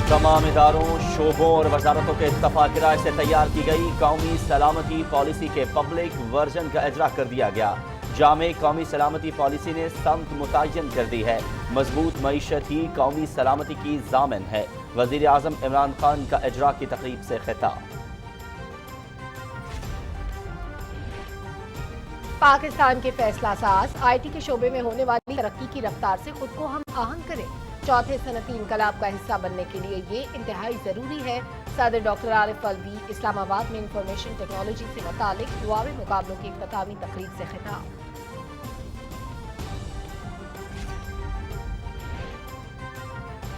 तमाम इदारों, शोबों और वजारतों के इत्तफाक राय से तैयार की गई कौमी सलामती पॉलिसी के पब्लिक वर्जन का इजरा कर दिया गया। जामे कौमी सलामती पॉलिसी ने समत मुतय्यन कर दी है। मजबूत मईशत ही कौमी सलामती की ज़ामिन है। वज़ीर आज़म इमरान खान का इजरा की तकरीब से खिताब। पाकिस्तान के फैसला साज IT के शोबे में होने वाली तरक्की की रफ्तार से खुद को हम आहंग करें। चौथे सनती इनकलाब का हिस्सा बनने के लिए ये इंतहाई ज़रूरी है। सदर डॉक्टर आरिफ अलवी इस्लामाबाद में इंफॉर्मेशन टेक्नोलॉजी से मुतालिक दुआवी मुकाबलों की इख्तितामी तकरीब से खिताब।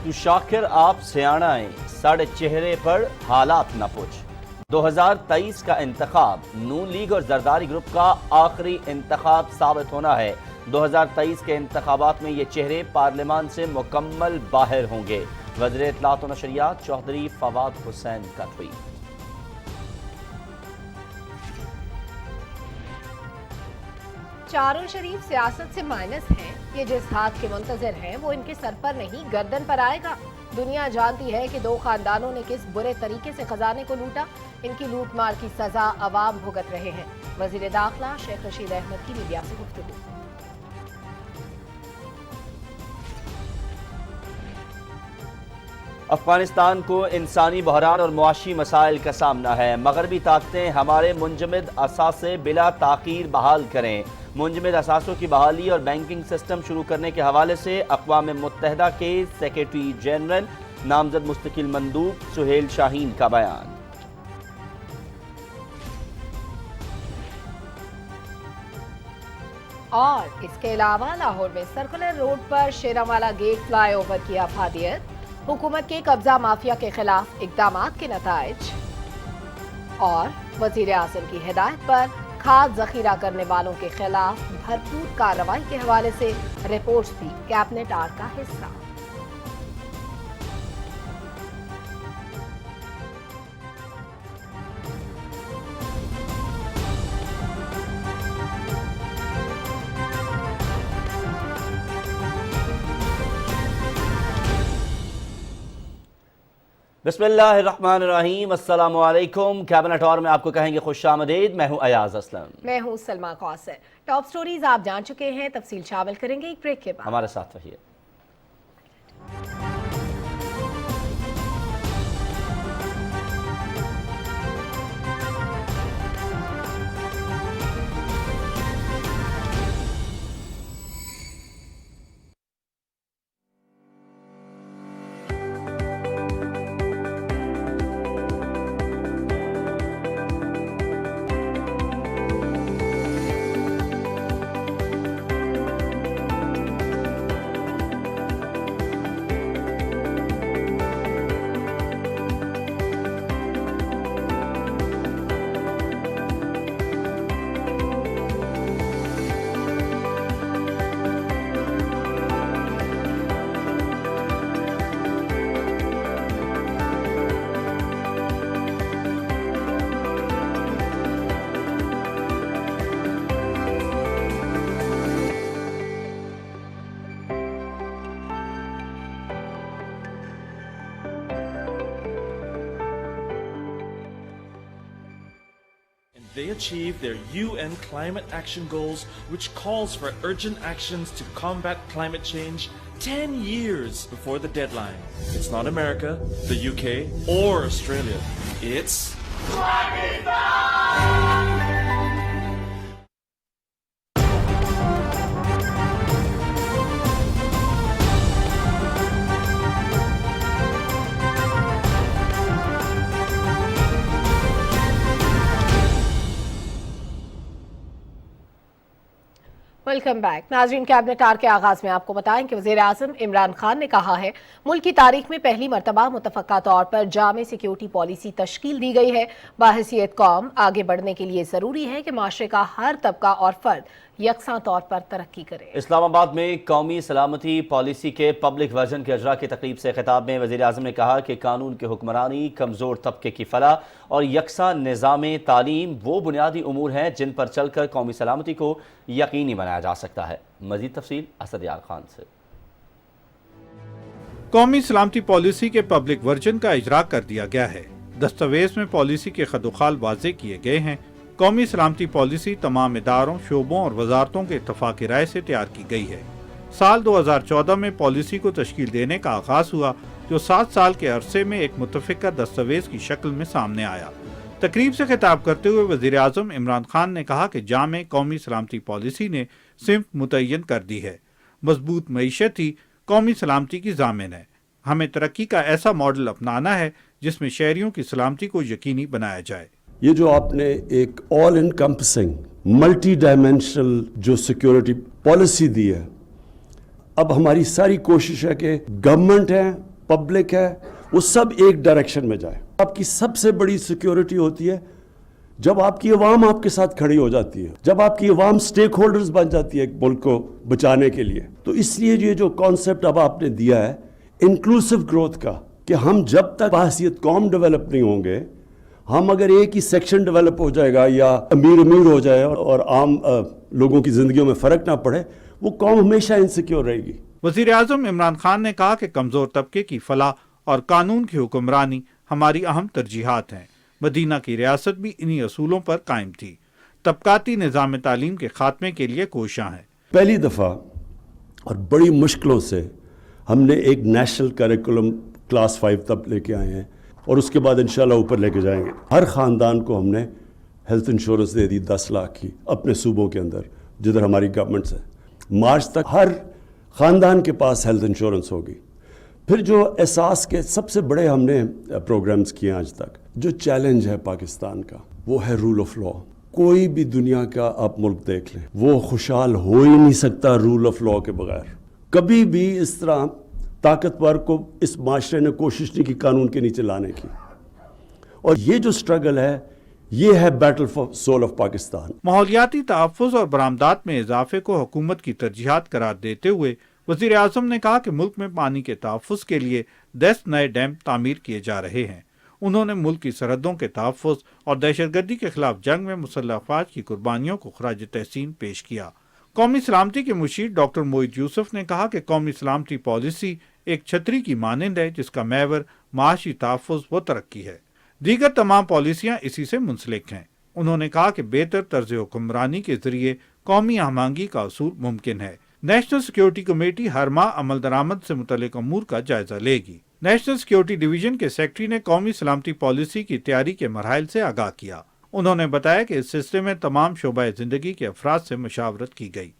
तू शाकिर आप सियाणाएं, साढ़े चेहरे पर हालात न पूछ। 2023 का इंतखाब नून लीग और जरदारी ग्रुप का आखिरी इंतखाब साबित होना है। 2023 के इंतखाबात में ये चेहरे पार्लियामान से मुकम्मल बाहर होंगे। वज़ीर इत्तलात व नशरियात चौधरी फवाद हुसैन का ट्वीट। चारों शरीफ सियासत से माइनस हैं। ये जिस हाथ के मुंतजर हैं वो इनके सर पर नहीं गर्दन पर आएगा। दुनिया जानती है कि दो खानदानों ने किस बुरे तरीके से खजाने को लूटा। इनकी लूट मार की सजा अवाम भुगत रहे हैं। वज़ीर दाखिला शेख रशीद अहमद की मीडिया से गुफ्तगू। अफगानिस्तान को इंसानी बहरान और मुआशी मसाइल का सामना है। मगरबी ताकतें हमारे मुंजमद असासे बिला ताकीर बहाल करें। मुंजमद असासों की बहाली और बैंकिंग सिस्टम शुरू करने के हवाले से अक़वाम मुत्तहिदा के सेक्रेटरी जनरल नामजद मुस्तकिल मंदूब सुहेल शाहीन का बयान। और इसके अलावा लाहौर में सर्कुलर रोड पर शेरावाला गेट फ्लाईओवर की अफादियत। हुकूमत के कब्जा माफिया के खिलाफ इक़दामात के नताइज। और वज़ीर आज़म की हिदायत पर खाद ज़ख़ीरा करने वालों के खिलाफ भरपूर कार्रवाई के हवाले से रिपोर्ट्स भी कैबिनेट आर का हिस्सा। बिस्मिल्लाहिर्रहमानिर्रहीम, अस्सलामु अलैकुम। कैबिनेट और में आपको कहेंगे खुशामदीद। मैं हूं अयाज असलम। मैं हूं सलमा कौसर। टॉप स्टोरीज आप जान चुके हैं, तफसील शामिल करेंगे एक ब्रेक के बाद। हमारे साथ रहिए। They achieved their UN climate action goals, which calls for urgent actions to combat climate change 10 years before the deadline. It's not America, the UK, or Australia. It's Pakistan! Welcome back नाज़रीन। Cabinet are के आगाज में आपको बताएं कि वज़ीर आज़म इमरान खान ने कहा है मुल्क की तारीख में पहली मरतबा मुतफ़क्का तौर पर जामे सिक्योरिटी पॉलिसी तश्कील दी गई है। बाहैसियत कौम आगे बढ़ने के लिए ज़रूरी है कि माशरे का हर तबका और फर्द यकसां तौर पर तरक्की करे। इस्लामाबाद में कौमी सलामती पॉलिसी के पब्लिक वर्जन के अजरा की तकरीब से खिताब में वज़ीर आज़म ने कहा कि कानून की हुक्मरानी, कमज़ोर तबके की फलाह और यकसा निज़ाम तालीम वो बुनियादी उमूर हैं जिन पर चलकर कौमी सलामती को यकीनी बनाया जा सकता है। मज़ीद तफसील असद यार खान से। कौमी सलामती पॉलिसी के पब्लिक वर्जन का इजरा कर दिया गया है। दस्तावेज में पॉलिसी के खदोखाल वाजे किए गए हैं। कौमी सलामती पॉलिसी तमाम इदारों, शोबों और वजारतों के इत्तफाक़ राय से तैयार की गई है। साल 2014 में पॉलिसी को तश्कील देने का आगाज हुआ, जो 7 साल के अरसे में एक मुतफ़िका दस्तावेज की शक्ल में सामने आया। तकरीब से खिताब करते हुए वज़ीर आज़म इमरान खान ने कहा कि जामे कौमी सलामती पॉलिसी ने सिमत मुतय्यन कर दी है। मजबूत मईशत ही कौमी सलामती की ज़ामिन है। हमें तरक्की का ऐसा मॉडल अपनाना है जिसमें शहरियों की सलामती को यकीनी बनाया जाए। ये जो आपने एक ऑल इनकम्पसिंग मल्टी डायमेंशनल जो सिक्योरिटी पॉलिसी दी है, अब हमारी सारी कोशिश है कि गवर्नमेंट है, पब्लिक है, वो सब एक डायरेक्शन में जाए। आपकी सबसे बड़ी सिक्योरिटी होती है जब आपकी अवाम आपके साथ खड़ी हो जाती है, जब आपकी अवाम स्टेक होल्डर्स बन जाती है एक मुल्क को बचाने के लिए। तो इसलिए ये जो कॉन्सेप्ट अब आपने दिया है इंक्लूसिव ग्रोथ का, कि हम जब तक बाहसियत कौम डेवलप नहीं होंगे, हम अगर एक ही सेक्शन डेवलप हो जाएगा या अमीर हो जाए और आम लोगों की जिंदगियों में फर्क ना पड़े, वो कौम हमेशा इनसिक्योर रहेगी। वज़ीर आज़म इमरान खान ने कहा कि कमज़ोर तबके की फलाह और कानून की हुक्मरानी हमारी अहम तरजीहात हैं। मदीना की रियासत भी इन्हीं असूलों पर कायम थी। तबकाती निज़ाम तालीम के खात्मे के लिए कोशिशां हैं। पहली दफ़ा और बड़ी मुश्किलों से हमने एक नेशनल करिकुलम क्लास 5 तक लेके आए हैं और उसके बाद इंशाल्लाह ऊपर लेके जाएंगे। हर ख़ानदान को हमने हेल्थ इंश्योरेंस दे दी 10 लाख की अपने सूबों के अंदर, जिधर हमारी गवर्नमेंट्स है। मार्च तक हर ख़ानदान के पास हेल्थ इंश्योरेंस होगी। फिर जो एहसास के सबसे बड़े हमने प्रोग्राम्स किए आज तक, जो चैलेंज है पाकिस्तान का वो है रूल ऑफ लॉ। कोई भी दुनिया का आप मुल्क देख लें, वो खुशहाल हो ही नहीं सकता रूल ऑफ लॉ के बगैर। कभी भी इस तरह ताकतवर को इस माशरे ने कोशिश नहीं की कानून के नीचे लाने की। और ये जो स्ट्रगल है, ये है battle for soul of Pakistan. माहौलियाती तहफ़्फ़ुज़ और बरामदात में इजाफे को हुकूमत की तरजीहात करार देते हुए वज़ीर आज़म ने कहा कि मुल्क में पानी के तहफ़्फ़ुज़ के लिए 10 नए डैम तामीर किए जा रहे हैं। उन्होंने मुल्क की सरहदों के तहफ़्फ़ुज़ और दहशतगर्दी के खिलाफ जंग में मुसल्लह अफ़वाज की कुर्बानियों को खराज तहसीन पेश किया। कौमी सलामती के मुशीर डॉक्टर मोईद यूसुफ ने कहा कि कौमी सलामती पॉलिसी एक छतरी की मानंद है जिसका महवर माशी तहफ़्फ़ुज़ व तरक्की है। दीगर तमाम पॉलिसियाँ इसी से मुंसलिक हैं। उन्होंने कहा कि बेहतर तर्ज हुक्मरानी के जरिए कौमी आहमांगी का असूल मुमकिन है। नेशनल सिक्योरिटी कमेटी हर माह अमल दरामद से मुतल्लिक अमूर का जायजा लेगी। नेशनल सिक्योरिटी डिवीजन के सेक्रेटरी ने कौमी सलामती पॉलिसी की तैयारी के मरहल से आगाह किया। उन्होंने बताया कि इस सिलसिले में तमाम शोबाए जिंदगी के अफराद से मशावरत की गई।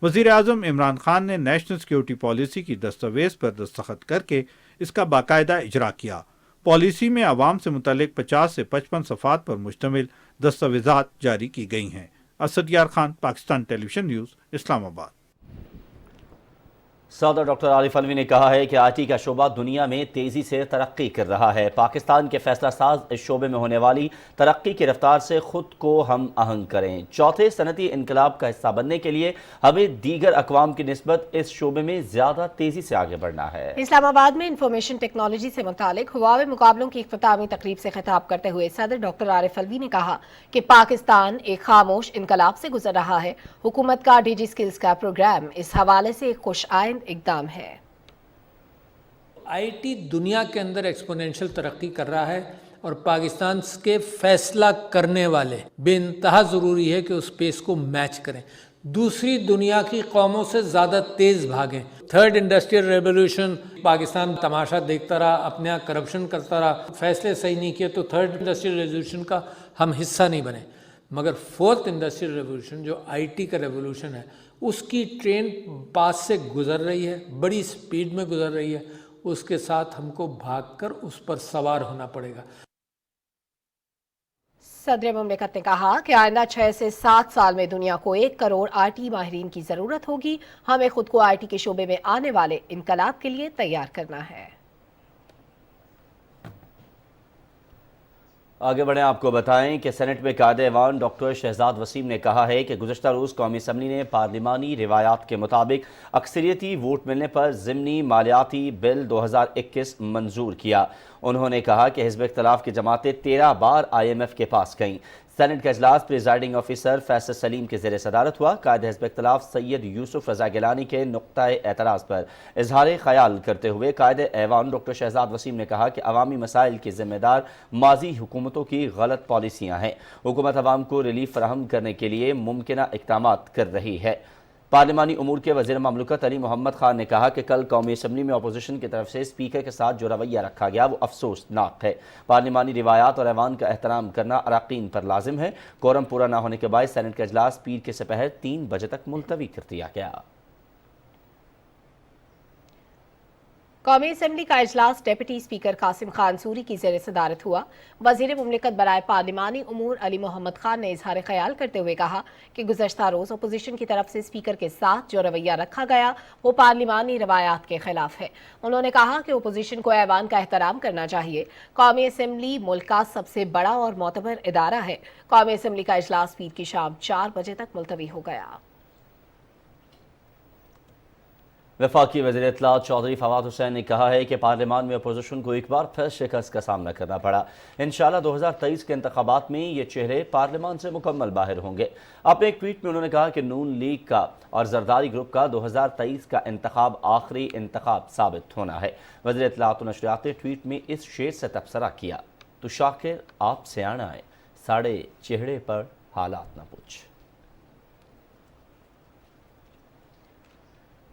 वज़ीर आज़म इमरान खान ने नेशनल सिक्योरिटी पॉलिसी की दस्तावेज पर दस्तखत करके इसका बाकायदा इजरा किया। पॉलिसी में आवाम से मुतल्लिक 50 से 55 सफ़ात पर मुश्तमिल दस्तावेजात जारी की गई हैं। असद यार खान, पाकिस्तान टेलीविजन न्यूज़, इस्लामाबाद। सदर डॉक्टर आरिफ अलवी ने कहा है कि आईटी का शोबा दुनिया में तेज़ी से तरक्की कर रहा है। पाकिस्तान के फैसला साज इस शोबे में होने वाली तरक्की की रफ्तार से खुद को हम आहंग करें। चौथे सनती इनकलाब का हिस्सा बनने के लिए हमें दीगर अक़वाम की निस्बत इस शोबे में ज़्यादा तेज़ी से आगे बढ़ना है। इस्लामाबाद में इंफॉर्मेशन टेक्नोलॉजी से मुतालिक हुआवे मुकाबलों की इख्तितामी तकरीब से खिताब करते हुए सदर डॉक्टर आरिफ अलवी ने कहा कि पाकिस्तान एक खामोश इनकलाब से गुजर रहा है। हुकूमत का डीजी स्किल्स का प्रोग्राम इस हवाले से एक खुश आइंद इक़दाम है। आईटी दुनिया के अंदर एक्सपोनेंशियल तरक्की कर रहा है और पाकिस्तान के फैसला करने वाले बेइंतहा ज़रूरी है कि उस पेस को मैच करें, दूसरी दुनिया की कौमों से ज़्यादा तेज़ भागें। थर्ड इंडस्ट्रियल रेवोल्यूशन, पाकिस्तान तमाशा देखता रहा, अपने यहाँ करप्शन करता रहा, फैसले सही नहीं किए तो थर्ड इंडस्ट्रियल रेवोल्यूशन का हम हिस्सा नहीं बने। मगर फोर्थ इंडस्ट्रियल रेवोल्यूशन जो आईटी का रेवोल्यूशन है, उसकी ट्रेन पास से गुजर रही है, बड़ी स्पीड में गुजर रही है। उसके साथ हमको भागकर उस पर सवार होना पड़ेगा। सदर मुमलिकत ने कहा कि आइंदा 6 से 7 साल में दुनिया को 1 करोड़ आईटी माहिरीन की ज़रूरत होगी। हमें खुद को आईटी के शोबे में आने वाले इनकलाब के लिए तैयार करना है। आगे बढ़ें, आपको बताएं कि सेनेट में कायदे-ए-ऐवान डॉक्टर शहजाद वसीम ने कहा है कि गुज़श्ता रोज़ कौमी असम्बली ने पार्लिमानी रिवायात के मुताबिक अक्सरियती वोट मिलने पर ज़िमनी मालियाती बिल 2021 मंजूर किया। उन्होंने कहा कि हिज़्ब इख्तिलाफ की जमातें 13 बार IMF के पास गईं। سینٹ کا اجلاس پریزائڈنگ آفیسر فیصل سلیم کے زیر صدارت ہوا۔ قائد حزب اختلاف سید یوسف رضا گیلانی کے نقطہ اعتراض پر اظہار خیال کرتے ہوئے قائد ایوان ڈاکٹر شہزاد وسیم نے کہا کہ عوامی مسائل کے ذمہ دار ماضی حکومتوں کی غلط پالیسیاں ہیں۔ حکومت عوام کو ریلیف فراہم کرنے کے لیے ممکنہ اقدامات کر رہی ہے۔ پارلیمانی امور کے وزیر مملکت علی محمد خان نے کہا کہ کل قومی اسمبلی میں اپوزیشن کی طرف سے اسپیکر کے ساتھ جو رویہ رکھا گیا وہ افسوسناک ہے۔ پارلیمانی روایات اور ایوان کا احترام کرنا اراکین پر لازم ہے۔ کورم پورا نہ ہونے کے باعث سینٹ کا اجلاس پیر کے سپہر 3 بجے تک ملتوی کر دیا گیا۔ قومی اسمبلی کا اجلاس deputy speaker Qasim Khan sorry کی زیر صدارت ہوا۔ وزیر مملکت برائے پارلیمانی امور علی محمد خان نے اظہار خیال کرتے ہوئے کہا کہ گزشتہ روز اپوزیشن کی طرف سے اسپیکر کے ساتھ جو رویہ رکھا گیا وہ پارلیمانی روایات کے خلاف ہے۔ انہوں نے کہا کہ اپوزیشن کو ایوان کا احترام کرنا چاہیے۔ قومی اسمبلی ملک کا سب سے بڑا اور معتبر ادارہ ہے۔ قومی اسمبلی کا اجلاس پیر کی شام 4 بجے تک ملتوی ہو گیا۔ وفاقی وزیر اطلاعات چودھری فواد حسین نے کہا ہے کہ پارلیمان میں اپوزیشن کو ایک بار پھر شکست کا سامنا کرنا پڑا۔ انشاءاللہ 2023 کے انتخابات میں یہ چہرے پارلیمان سے مکمل باہر ہوں گے۔ اپنے ایک ٹویٹ میں انہوں نے کہا کہ نون لیگ کا اور زرداری گروپ کا 2023 کا انتخاب آخری انتخاب ثابت ہونا ہے۔ وزیر اطلاعات و نشریات نے ٹویٹ میں اس شعر سے تبصرہ کیا، تو شاکر آپ سیاںڑ آئے، ساڑے چہرے پر حالات نہ پوچھ۔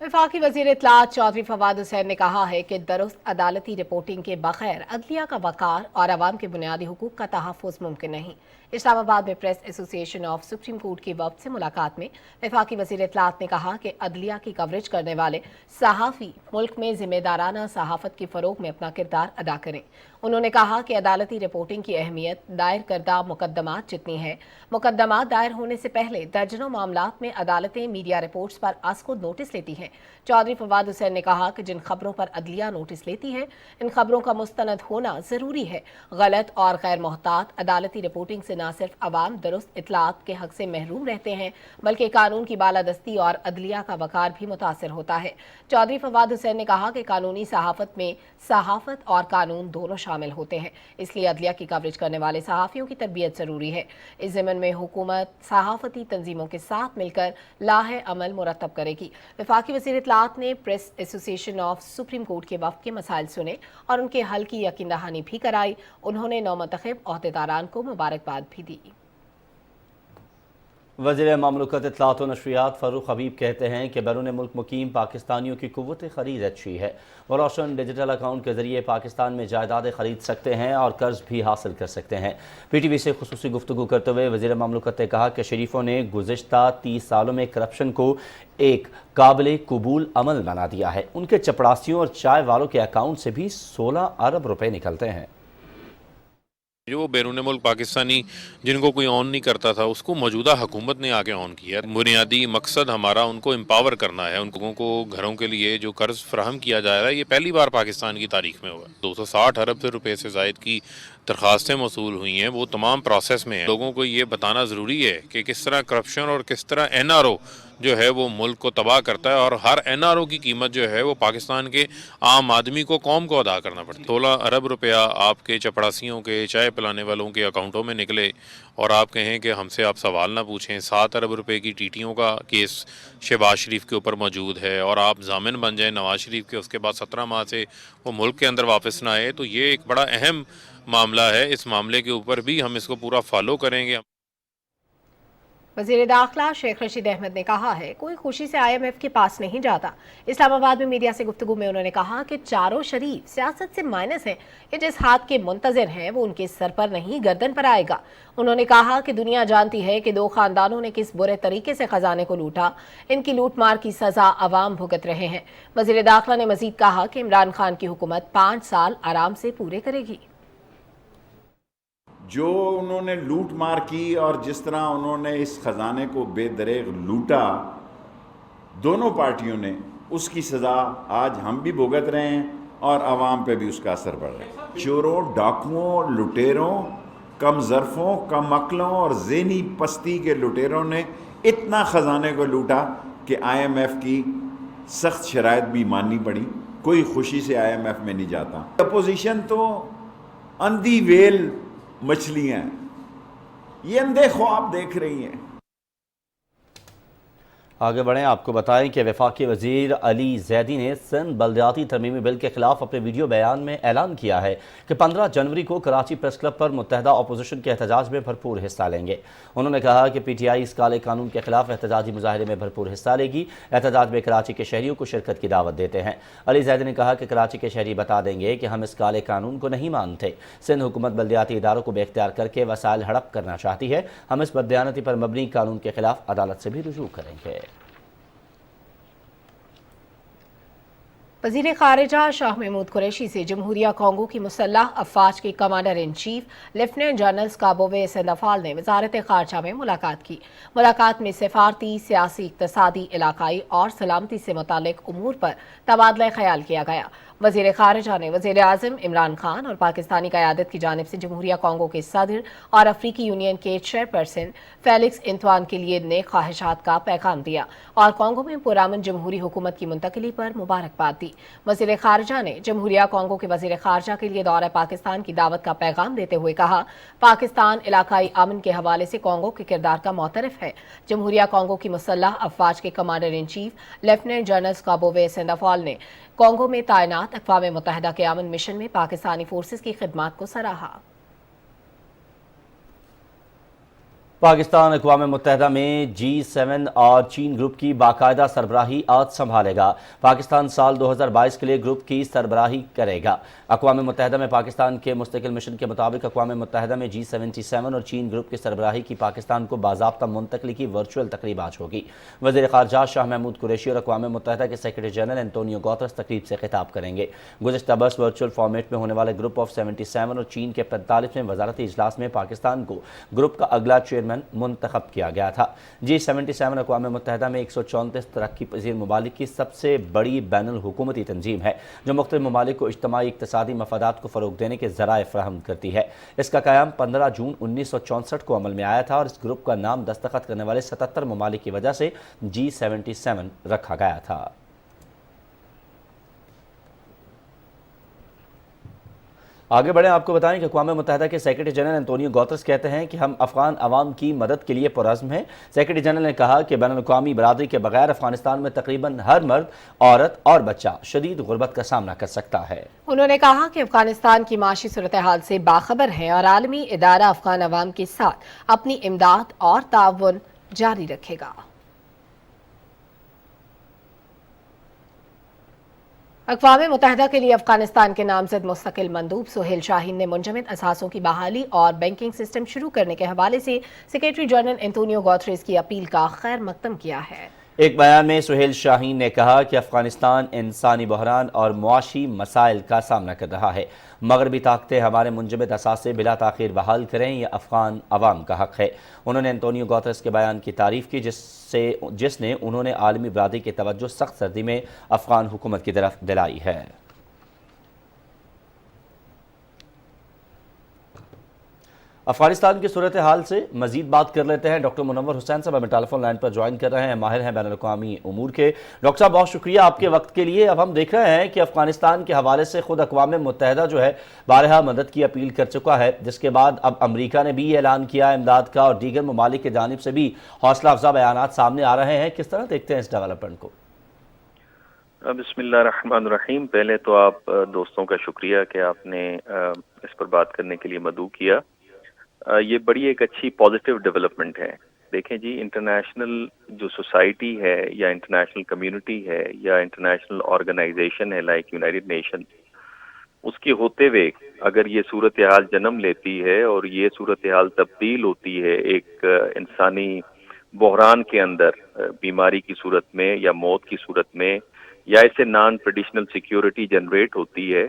وفاقی وزیر اطلاعات چودھری فواد حسین نے کہا ہے کہ درست عدالتی رپورٹنگ کے بغیر عدلیہ کا وقار اور عوام کے بنیادی حقوق کا تحفظ ممکن نہیں۔ اسلام آباد میں پریس ایسوسی ایشن آف سپریم کورٹ کی وفد سے ملاقات میں وفاقی وزیر اطلاعات نے کہا کہ عدلیہ کی کوریج کرنے والے صحافی ملک میں ذمہ دارانہ صحافت کے فروغ میں اپنا کردار ادا کریں۔ انہوں نے کہا کہ عدالتی رپورٹنگ کی اہمیت دائر کردہ مقدمات جتنی ہے۔ مقدمات دائر ہونے سے پہلے درجنوں معاملات میں عدالتیں میڈیا رپورٹس پر از خود نوٹس لیتی ہیں۔ چودھری فواد حسین نے کہا کہ جن خبروں پر عدلیہ نوٹس لیتی ہے ان خبروں کا مستند ہونا ضروری ہے۔ غلط اور غیر محتاط عدالتی رپورٹنگ سے نہ صرف عوام درست اطلاعات کے حق سے محروم رہتے ہیں بلکہ قانون کی بالادستی اور عدلیہ کا وقار بھی متاثر ہوتا ہے۔ چودھری فواد حسین نے کہا کہ قانونی صحافت میں صحافت اور قانون دونوں شامل ہوتے ہیں، اس لیے عدلیہ کی کوریج کرنے والے صحافیوں کی تربیت ضروری ہے۔ اس ضمن میں حکومت صحافتی تنظیموں کے ساتھ مل کر لاہ عمل مرتب کرے گی۔ وفاقی وزیر اطلاعات نے پریس ایسوسی ایشن آف سپریم کورٹ کے وفد کے مسائل سنے اور ان کے حل کی یقین دہانی بھی کرائی۔ انہوں نے نومنتخب عہدیداران کو مبارکباد بھی دی۔ وزیر مملکت اطلاعات و نشریات فاروق حبیب کہتے ہیں کہ بیرون ملک مقیم پاکستانیوں کی قوت خرید اچھی ہے۔ وہ روشن ڈیجیٹل اکاؤنٹ کے ذریعے پاکستان میں جائیدادیں خرید سکتے ہیں اور قرض بھی حاصل کر سکتے ہیں۔ پی ٹی وی سے خصوصی گفتگو کرتے ہوئے وزیر مملکت نے کہا کہ شریفوں نے گزشتہ 30 سالوں میں کرپشن کو ایک قابل قبول عمل بنا دیا ہے۔ ان کے چپڑاسیوں اور چائے والوں کے اکاؤنٹ سے بھی 16 ارب روپے نکلتے ہیں۔ جو بیرون ملک پاکستانی جن کو کوئی آن نہیں کرتا تھا اس کو موجودہ حکومت نے آگے آن کیا ہے۔ بنیادی مقصد ہمارا ان کو امپاور کرنا ہے۔ ان لوگوں کو گھروں کے لیے جو قرض فراہم کیا جا رہا ہے یہ پہلی بار پاکستان کی تاریخ میں ہوا ہے۔ 260 ارب روپے سے زائد کی درخواستیں موصول ہوئی ہیں، وہ تمام پروسیس میں ہیں۔ لوگوں کو یہ بتانا ضروری ہے کہ کس طرح کرپشن اور کس طرح این آر او جو ہے وہ ملک کو تباہ کرتا ہے، اور ہر این آر او کی قیمت جو ہے وہ پاکستان کے عام آدمی کو، قوم کو ادا کرنا پڑتا ہے۔ 16 ارب روپیہ آپ کے چپڑاسیوں کے، چائے پلانے والوں کے اکاؤنٹوں میں نکلے اور آپ کہیں کہ ہم سے آپ سوال نہ پوچھیں۔ 7 ارب روپے کی ٹی ٹیوں کا کیس شہباز شریف کے اوپر موجود ہے اور آپ ضامن بن جائیں نواز شریف کے، اس کے بعد 17 ماہ سے وہ ملک کے اندر واپس نہ آئے، تو یہ ایک بڑا اہم معاملہ ہے۔ اس معاملے کے اوپر بھی ہم اس کو پورا فالو کریں گے۔ وزیر داخلہ شیخ رشید احمد نے کہا ہے کوئی خوشی سے آئی ایم ایف کے پاس نہیں جاتا۔ اسلام آباد میں میڈیا سے گفتگو میں انہوں نے کہا کہ چاروں شریف سیاست سے مائنس ہیں، یہ جس ہاتھ کے منتظر ہیں وہ ان کے سر پر نہیں گردن پر آئے گا۔ انہوں نے کہا کہ دنیا جانتی ہے کہ 2 خاندانوں نے کس برے طریقے سے خزانے کو لوٹا، ان کی لوٹ مار کی سزا عوام بھگت رہے ہیں۔ وزیر داخلہ نے مزید کہا کہ عمران خان کی حکومت 5 سال آرام سے پورے کرے گی۔ جو انہوں نے لوٹ مار کی اور جس طرح انہوں نے اس خزانے کو بے دریغ لوٹا دونوں پارٹیوں نے، اس کی سزا آج ہم بھی بھگت رہے ہیں اور عوام پہ بھی اس کا اثر پڑ رہا ہے۔ چوروں، ڈاکوؤں، لٹیروں، کم ظرفوں، کم عقلوں اور ذہنی پستی کے لٹیروں نے اتنا خزانے کو لوٹا کہ آئی ایم ایف کی سخت شرائط بھی ماننی پڑی۔ کوئی خوشی سے آئی ایم ایف میں نہیں جاتا۔ اپوزیشن تو اندھی ویل مچھلیاں ہیں، ये अंधे ख्वाब देख रही हैं। आगे बढ़ें, आपको बताएं कि वफाकी वजीर अली जैदी ने सिंध बल्दियाती तरमीमी बिल के खिलाफ अपने वीडियो बयान में ऐलान किया है कि 15 जनवरी को कराची प्रेस क्लब पर मुत्तहदा अपोजिशन के एहतजाज में भरपूर हिस्सा लेंगे। उन्होंने कहा कि PTI इस काले कानून के खिलाफ एहतजाजी मुजाहरे में भरपूर हिस्सा लेगी। एहतजाज में कराची के शहरियों को शिरकत की दावत देते हैं। अली जैदी ने कहा कि कराची के शहरी बता देंगे कि हम इस काले कानून को नहीं मानते। सिंध हुकूमत बल्दियाती इदारों को बेख्तियार करके वसाइल हड़प करना चाहती है। हम इस बददियानती पर मबनी कानून के खिलाफ अदालत से भी रुजू करेंगे। वज़ीर ख़ारिजा शाह महमूद कुरैशी से जमहूरिया कांगो की मुसल्लह अफ़वाज के commander in chief lieutenant general काबोवे सेंदाफाल ने वज़ारत ख़ारिजा में मुलाकात की। मुलाकात में सफारती, सियासी, इक़्तिसादी, इलाकाई और सलामती से मुतालिक उमूर पर तबादला ख़याल किया गया। वज़ीर ख़ारिजा ने वज़ीर आज़म इमरान खान और पाकिस्तानी क़यादत की जानिब से जमहूरिया कांगो के सदर और अफ्रीकी यूनियन के चेयरपर्सन फेलिक्स इंतवान के लिए नेक ख्वाहिशात का पैगाम दिया और कांगो में पुरअमन जमहूरी हुकूमत की मुंतकिली पर मुबारकबाद दी। वज़ीर ख़ारिजा ने जमहूरिया कांगो के वज़ीर ख़ारिजा के लिए दौरा पाकिस्तान की दावत का पैगाम देते हुए कहा, पाकिस्तान इलाकाई अमन के हवाले से कांगो के किरदार का मोतरफ है। जमहूरिया कांगो की मुसल्लह अफ़वाज के commander in chief lieutenant general काबोवे सेंदाफाल ने कांगो में तैनात अक़वाम मुत्तहिदा के अमन मिशन में पाकिस्तानी फोर्सेस की खिदमत को सराहा। पाकिस्तान अक़वाम मुत्तहिदा में G7 और चीन ग्रुप की बाकायदा सरबराही आज संभालेगा। पाकिस्तान साल 2022 के लिए ग्रुप की सरबराही करेगा। अक़वाम मुत्तहिदा में पाकिस्तान के मुस्तकिल मिशन के मुताबिक अक़वाम मुत्तहिदा में G77 और चीन ग्रुप की सरबराही की पाकिस्तान को बाज़ाब्ता मुंतकली की वर्चुअल तकरीब आज होगी। वज़ीर ख़ारिजा शाह महमूद कुरैशी और अक़वाम मुत्तहिदा के सेक्रेटरी जनरल एंटोनियो गुतेरेस तकरीब से खिताब करेंगे। गुज़िश्ता बरस वर्चुअल फॉर्मेट में होने वाले ग्रुप ऑफ 77 और चीन के 45वें वज़ारती इजलास में पाकिस्तान को ग्रुप का अगला चेयरमैन मुंतखब किया गया था। G77 अक़वाम मुत्तहिदा में 134 तरक्की पजीर ममालिक की सबसे बड़ी बैनुल हुकूमती तंजीम है, जो मुख्तलिफ ममालिक को इज्तमाई इक़्तिसादी मफादात को फ़रोग़ देने के ज़राए फ़राहम करती है। इसका क़याम 15 जून 1964 को अमल में आया था और इस ग्रुप का नाम दस्तखत करने वाले 77 ममालिक की वजह से G77 रखा गया था। आगे बढ़े, आपको बताएं कि अक़वाम मुत्तहिदा के सेक्रेटरी जनरल एंटोनियो गुतेरेस कहते हैं कि हम अफ़गान अवाम की मदद के लिए पुरअज़्म हैं। सेक्रेटरी जनरल ने कहा कि बैनुल-अक़वामी बरादरी के बगैर अफ़गानिस्तान में तकरीबन हर मर्द, औरत और बच्चा शदीद गुर्बत का सामना कर सकता है। उन्होंने कहा कि अफ़गानिस्तान की माशी सूरत हाल से बाखबर है और आलमी इदारा अफ़गान अवाम के साथ अपनी इमदाद और ताउन जारी रखेगा। अक़वाम मुत्तहिदा के लिए अफ़गानिस्तान के नामज़द मुस्तकिल मंदूब सुहेल शाहीन ने मुंजमद असासों की बहाली और बैंकिंग सिस्टम शुरू करने के हवाले से सेक्रेटरी जनरल एंटोनियो गुतेरेस की अपील का खैर मकदम किया है। एक बयान में सुहेल शाहीन ने कहा कि अफ़गानिस्तान इंसानी बहरान और मुआशी मसाइल का सामना कर रहा है। मगरबी ताकतें हमारे मुंजमद असासे बिला ताख़ीर बहाल करें, यह अफ़गान अवाम का हक़ है। उन्होंने एंटोनियो गुतेरेस के बयान की तारीफ़ की, जिसने उन्होंने आलमी बरादरी की तवज्जो सख्त सर्दी में अफ़गान हुकूमत की तरफ दिलाई है। अफगानिस्तान की सूरत हाल से मजीद बात कर लेते हैं। डॉक्टर मुनव्वर हुसैन साहब हमें टेलीफोन लाइन पर ज्वाइन कर रहे हैं, माहिर हैं बैनुल-अक़वामी उमूर के। डॉक्टर साहब, बहुत शुक्रिया आपके वक्त के लिए। अब हम देख रहे हैं कि अफगानिस्तान के हवाले से खुद अक़वाम मुत्तहिदा जो है बारहा मदद की अपील कर चुका है, जिसके बाद अब अमरीका ने भी ऐलान किया इमदाद का और दीगर ममालिक की जानिब से भी हौसला अफजा बयानात सामने आ रहे हैं। किस तरह देखते हैं इस डेवलपमेंट को? बिस्मिल्लाहिर्रहमानिर्रहीम। पहले तो आप दोस्तों का शुक्रिया कि आपने इस पर बात करने के लिए मदऊ किया। ये बड़ी एक अच्छी पॉजिटिव डेवलपमेंट है। देखें जी, इंटरनेशनल जो सोसाइटी है या इंटरनेशनल कम्युनिटी है या इंटरनेशनल ऑर्गेनाइजेशन है लाइक यूनाइटेड नेशन, उसके होते हुए अगर ये सूरत हाल जन्म लेती है और ये सूरत हाल तब्दील होती है एक इंसानी बहरान के अंदर, बीमारी की सूरत में या मौत की सूरत में, या इससे नॉन ट्रेडिशनल सिक्योरिटी जनरेट होती है,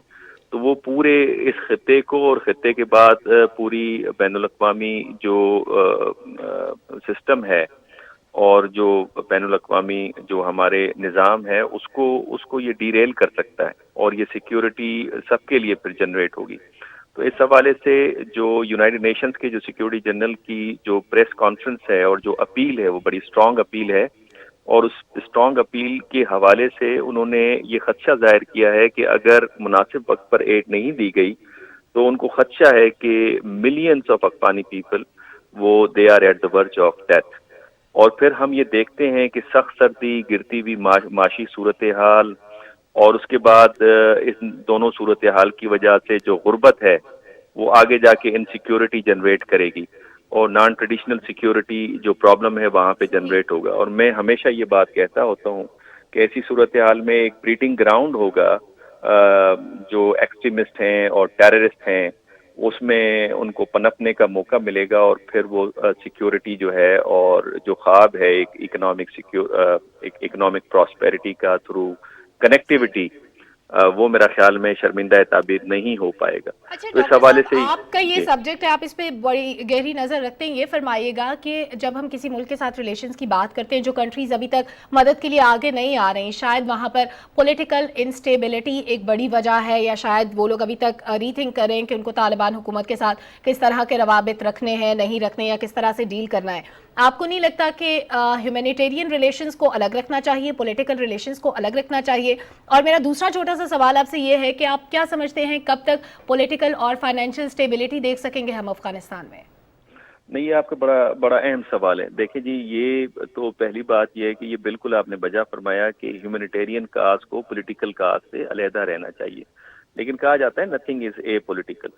तो वो पूरे इस खित्ते को और खित्ते के बाद पूरी बैनुल-अक़वामी जो सिस्टम है और जो बैनुल-अक़वामी जो हमारे निज़ाम है उसको ये डीरेल कर सकता है और ये सिक्योरिटी सबके लिए फिर जनरेट होगी। तो इस हवाले से जो यूनाइटेड नेशंस के जो सिक्योरिटी जनरल की जो प्रेस कॉन्फ्रेंस है और जो अपील है वो बड़ी स्ट्रॉन्ग अपील है और उस स्ट्रॉन्ग अपील के हवाले से उन्होंने ये खदशा जाहिर किया है कि अगर मुनासिब वक्त पर एड नहीं दी गई तो उनको खदशा है कि मिलियंस ऑफ अफ़गानी पीपल وہ they are at the verge of death. اور پھر ہم یہ دیکھتے ہیں کہ سخت سردی، گرتی ہوئی معاشی صورتحال، اور اس کے بعد اس دونوں صورتحال کی وجہ سے جو غربت ہے وہ آگے جا کے انسیکیورٹی جنریٹ کرے گی، اور نان ٹریڈیشنل سیکیورٹی جو پرابلم ہے وہاں پہ جنریٹ ہوگا. اور میں ہمیشہ یہ بات کہتا ہوتا ہوں کہ ایسی صورتحال میں ایک بریڈنگ گراؤنڈ ہوگا جو ایکسٹریمسٹ ہیں اور ٹیررسٹ ہیں، اس میں ان کو پنپنے کا موقع ملے گا، اور پھر وہ سیکیورٹی جو ہے اور جو خواب ہے ایک اکنامک پراسپیرٹی کا تھرو کنیکٹیوٹی، وہ میرا خیال میں شرمندہ تعبیر نہیں ہو پائے گا. اچھا تو اس ڈاکٹر حوالے صاحب، سے آپ کا یہ سبجیکٹ ہے، آپ اس پہ بڑی گہری نظر رکھتے ہیں. یہ فرمائیے گا کہ جب ہم کسی ملک کے ساتھ ریلیشنز کی بات کرتے ہیں جو کنٹریز ابھی تک مدد کے لیے آگے نہیں آ رہی، شاید وہاں پر پولیٹیکل انسٹیبلٹی ایک بڑی وجہ ہے، یا شاید وہ لوگ ابھی تک ری تھنک کریں کہ ان کو طالبان حکومت کے ساتھ کس طرح کے روابط رکھنے ہیں، نہیں رکھنے، یا کس طرح سے ڈیل کرنا ہے. آپ کو نہیں لگتا کہ ہیومینیٹیرین ریلیشنز کو الگ رکھنا چاہیے، پولیٹیکل ریلیشنز کو الگ رکھنا چاہیے؟ اور میرا دوسرا چھوٹا سا سوال آپ سے یہ ہے کہ آپ کیا سمجھتے ہیں کب تک پولیٹیکل اور فائنینشیل سٹیبلٹی دیکھ سکیں گے ہم افغانستان میں؟ نہیں، یہ آپ کا بڑا اہم سوال ہے. دیکھیں جی، یہ تو پہلی بات یہ ہے کہ یہ بالکل آپ نے بجا فرمایا کہ ہیومینیٹیرین کاز کو پولیٹیکل کاز سے علیحدہ رہنا چاہیے، لیکن کہا جاتا ہے نتھنگ از اے پولیٹیکل.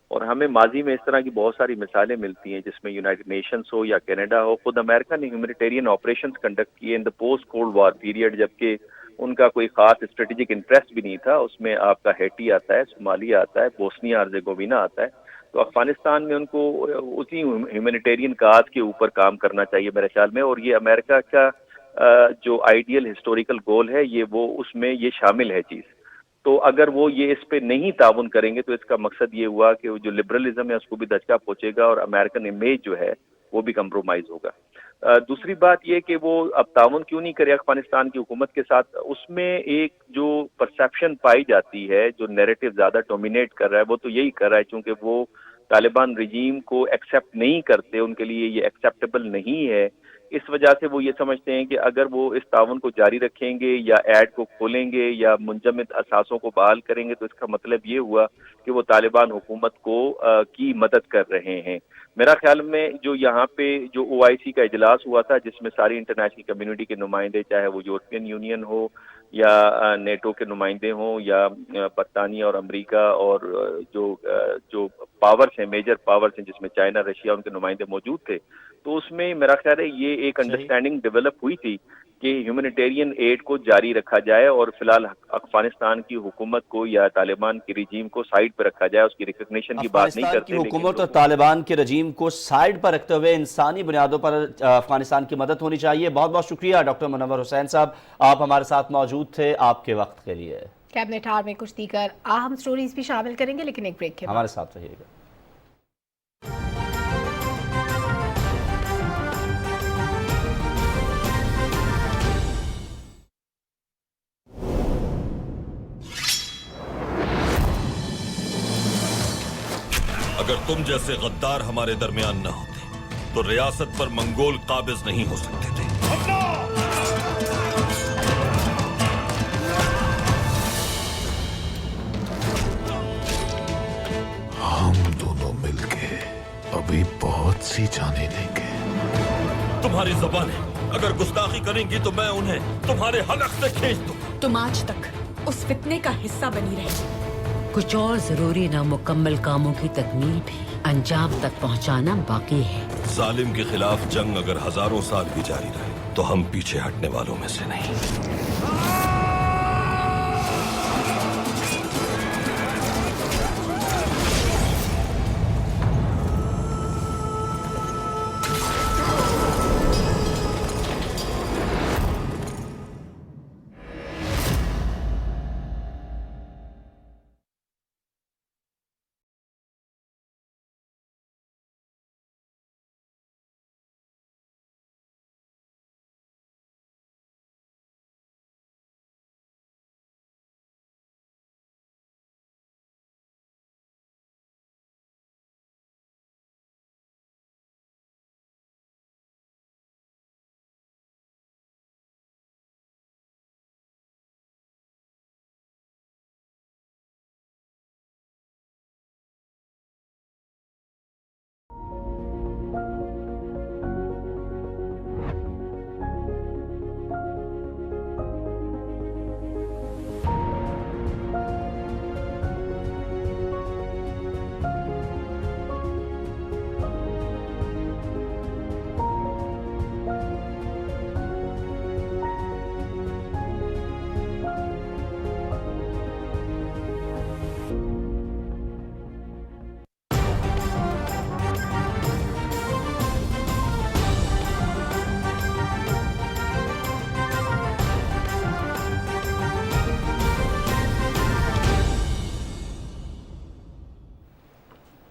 اور ہمیں ماضی میں اس طرح کی بہت ساری مثالیں ملتی ہیں جس میں یونائٹڈ نیشنز ہو یا کینیڈا ہو، خود امریکہ نے ہیومینیٹیرین آپریشنز کنڈکٹ کیے in the post cold war period, جبکہ ان کا کوئی خاص اسٹریٹجک انٹرسٹ بھی نہیں تھا. اس میں آپ کا ہیٹی آتا ہے، صومالیہ آتا ہے، بوسنیا ہرزیگووینا آتا ہے. تو افغانستان میں ان کو اسی ہیومینیٹیرین کاز کے اوپر کام کرنا چاہیے میرے خیال میں. اور یہ امریکہ کا جو آئیڈیل ہسٹوریکل گول ہے وہ اس میں یہ شامل ہے چیز. تو اگر وہ یہ اس پہ نہیں تعاون کریں گے تو اس کا مقصد یہ ہوا کہ جو لبرلزم ہے اس کو بھی دھچکا پہنچے گا، اور امریکن امیج جو ہے وہ بھی کمپرومائز ہوگا. دوسری بات یہ کہ وہ اب تعاون کیوں نہیں کرے افغانستان کی حکومت کے ساتھ، اس میں ایک جو پرسیپشن پائی جاتی ہے، جو نیریٹو زیادہ ڈومینیٹ کر رہا ہے، وہ تو یہی کر رہا ہے چونکہ وہ طالبان رجیم کو ایکسیپٹ نہیں کرتے، ان کے لیے یہ ایکسیپٹیبل نہیں ہے. اس وجہ سے وہ یہ سمجھتے ہیں کہ اگر وہ اس تعاون کو جاری رکھیں گے یا ایڈ کو کھولیں گے یا منجمد اثاثوں کو بحال کریں گے تو اس کا مطلب یہ ہوا کہ وہ طالبان حکومت کو کی مدد کر رہے ہیں. میرا خیال میں جو یہاں پہ جو OIC کا اجلاس ہوا تھا جس میں ساری انٹرنیشنل کمیونٹی کے نمائندے، چاہے وہ یورپین یونین ہو یا نیٹو کے نمائندے ہوں یا برطانیہ اور امریکہ، اور جو پاورز ہیں، میجر پاورز ہیں جس میں چائنا، رشیا، ان کے نمائندے موجود تھے. تو اس میں میرا خیال ہے یہ ایک انڈرسٹینڈنگ ڈیولپ ہوئی تھی کہ ہیومینیٹیرین ایڈ کو جاری رکھا جائے، اور فی الحال افغانستان کی حکومت کو یا طالبان کی رجیم کو سائیڈ پہ رکھا جائے. اس کی ریکگنیشن کی بات نہیں افغانستان کرتے، کی لیکن حکومت اور طالبان کے رجیم کو سائیڈ پر رکھتے ہوئے انسانی بنیادوں پر افغانستان کی مدد ہونی چاہیے. بہت بہت شکریہ ڈاکٹر منور حسین صاحب، آپ ہمارے ساتھ موجود تھے، آپ کے وقت کے لیے. کیبنٹ ہار میں کچھ دیگر اہم سٹوریز بھی شامل کریں گے، لیکن ایک بریک کے بعد. ہمارے ساتھ رہیے گا. اگر تم جیسے غدار ہمارے درمیان نہ ہوتے تو ریاست پر منگول قابض نہیں ہو سکتے تھے. ہم دونوں مل کے ابھی بہت سی جانیں لیں گے. تمہاری زبانیں اگر گستاخی کریں گی تو میں انہیں تمہارے حلق سے کھینچ دوں. تم آج تک اس فتنے کا حصہ بنی رہی. کچھ اور ضروری نامکمل کاموں کی تکمیل بھی انجام تک پہنچانا باقی ہے. ظالم کے خلاف جنگ اگر ہزاروں سال بھی جاری رہے تو ہم پیچھے ہٹنے والوں میں سے نہیں.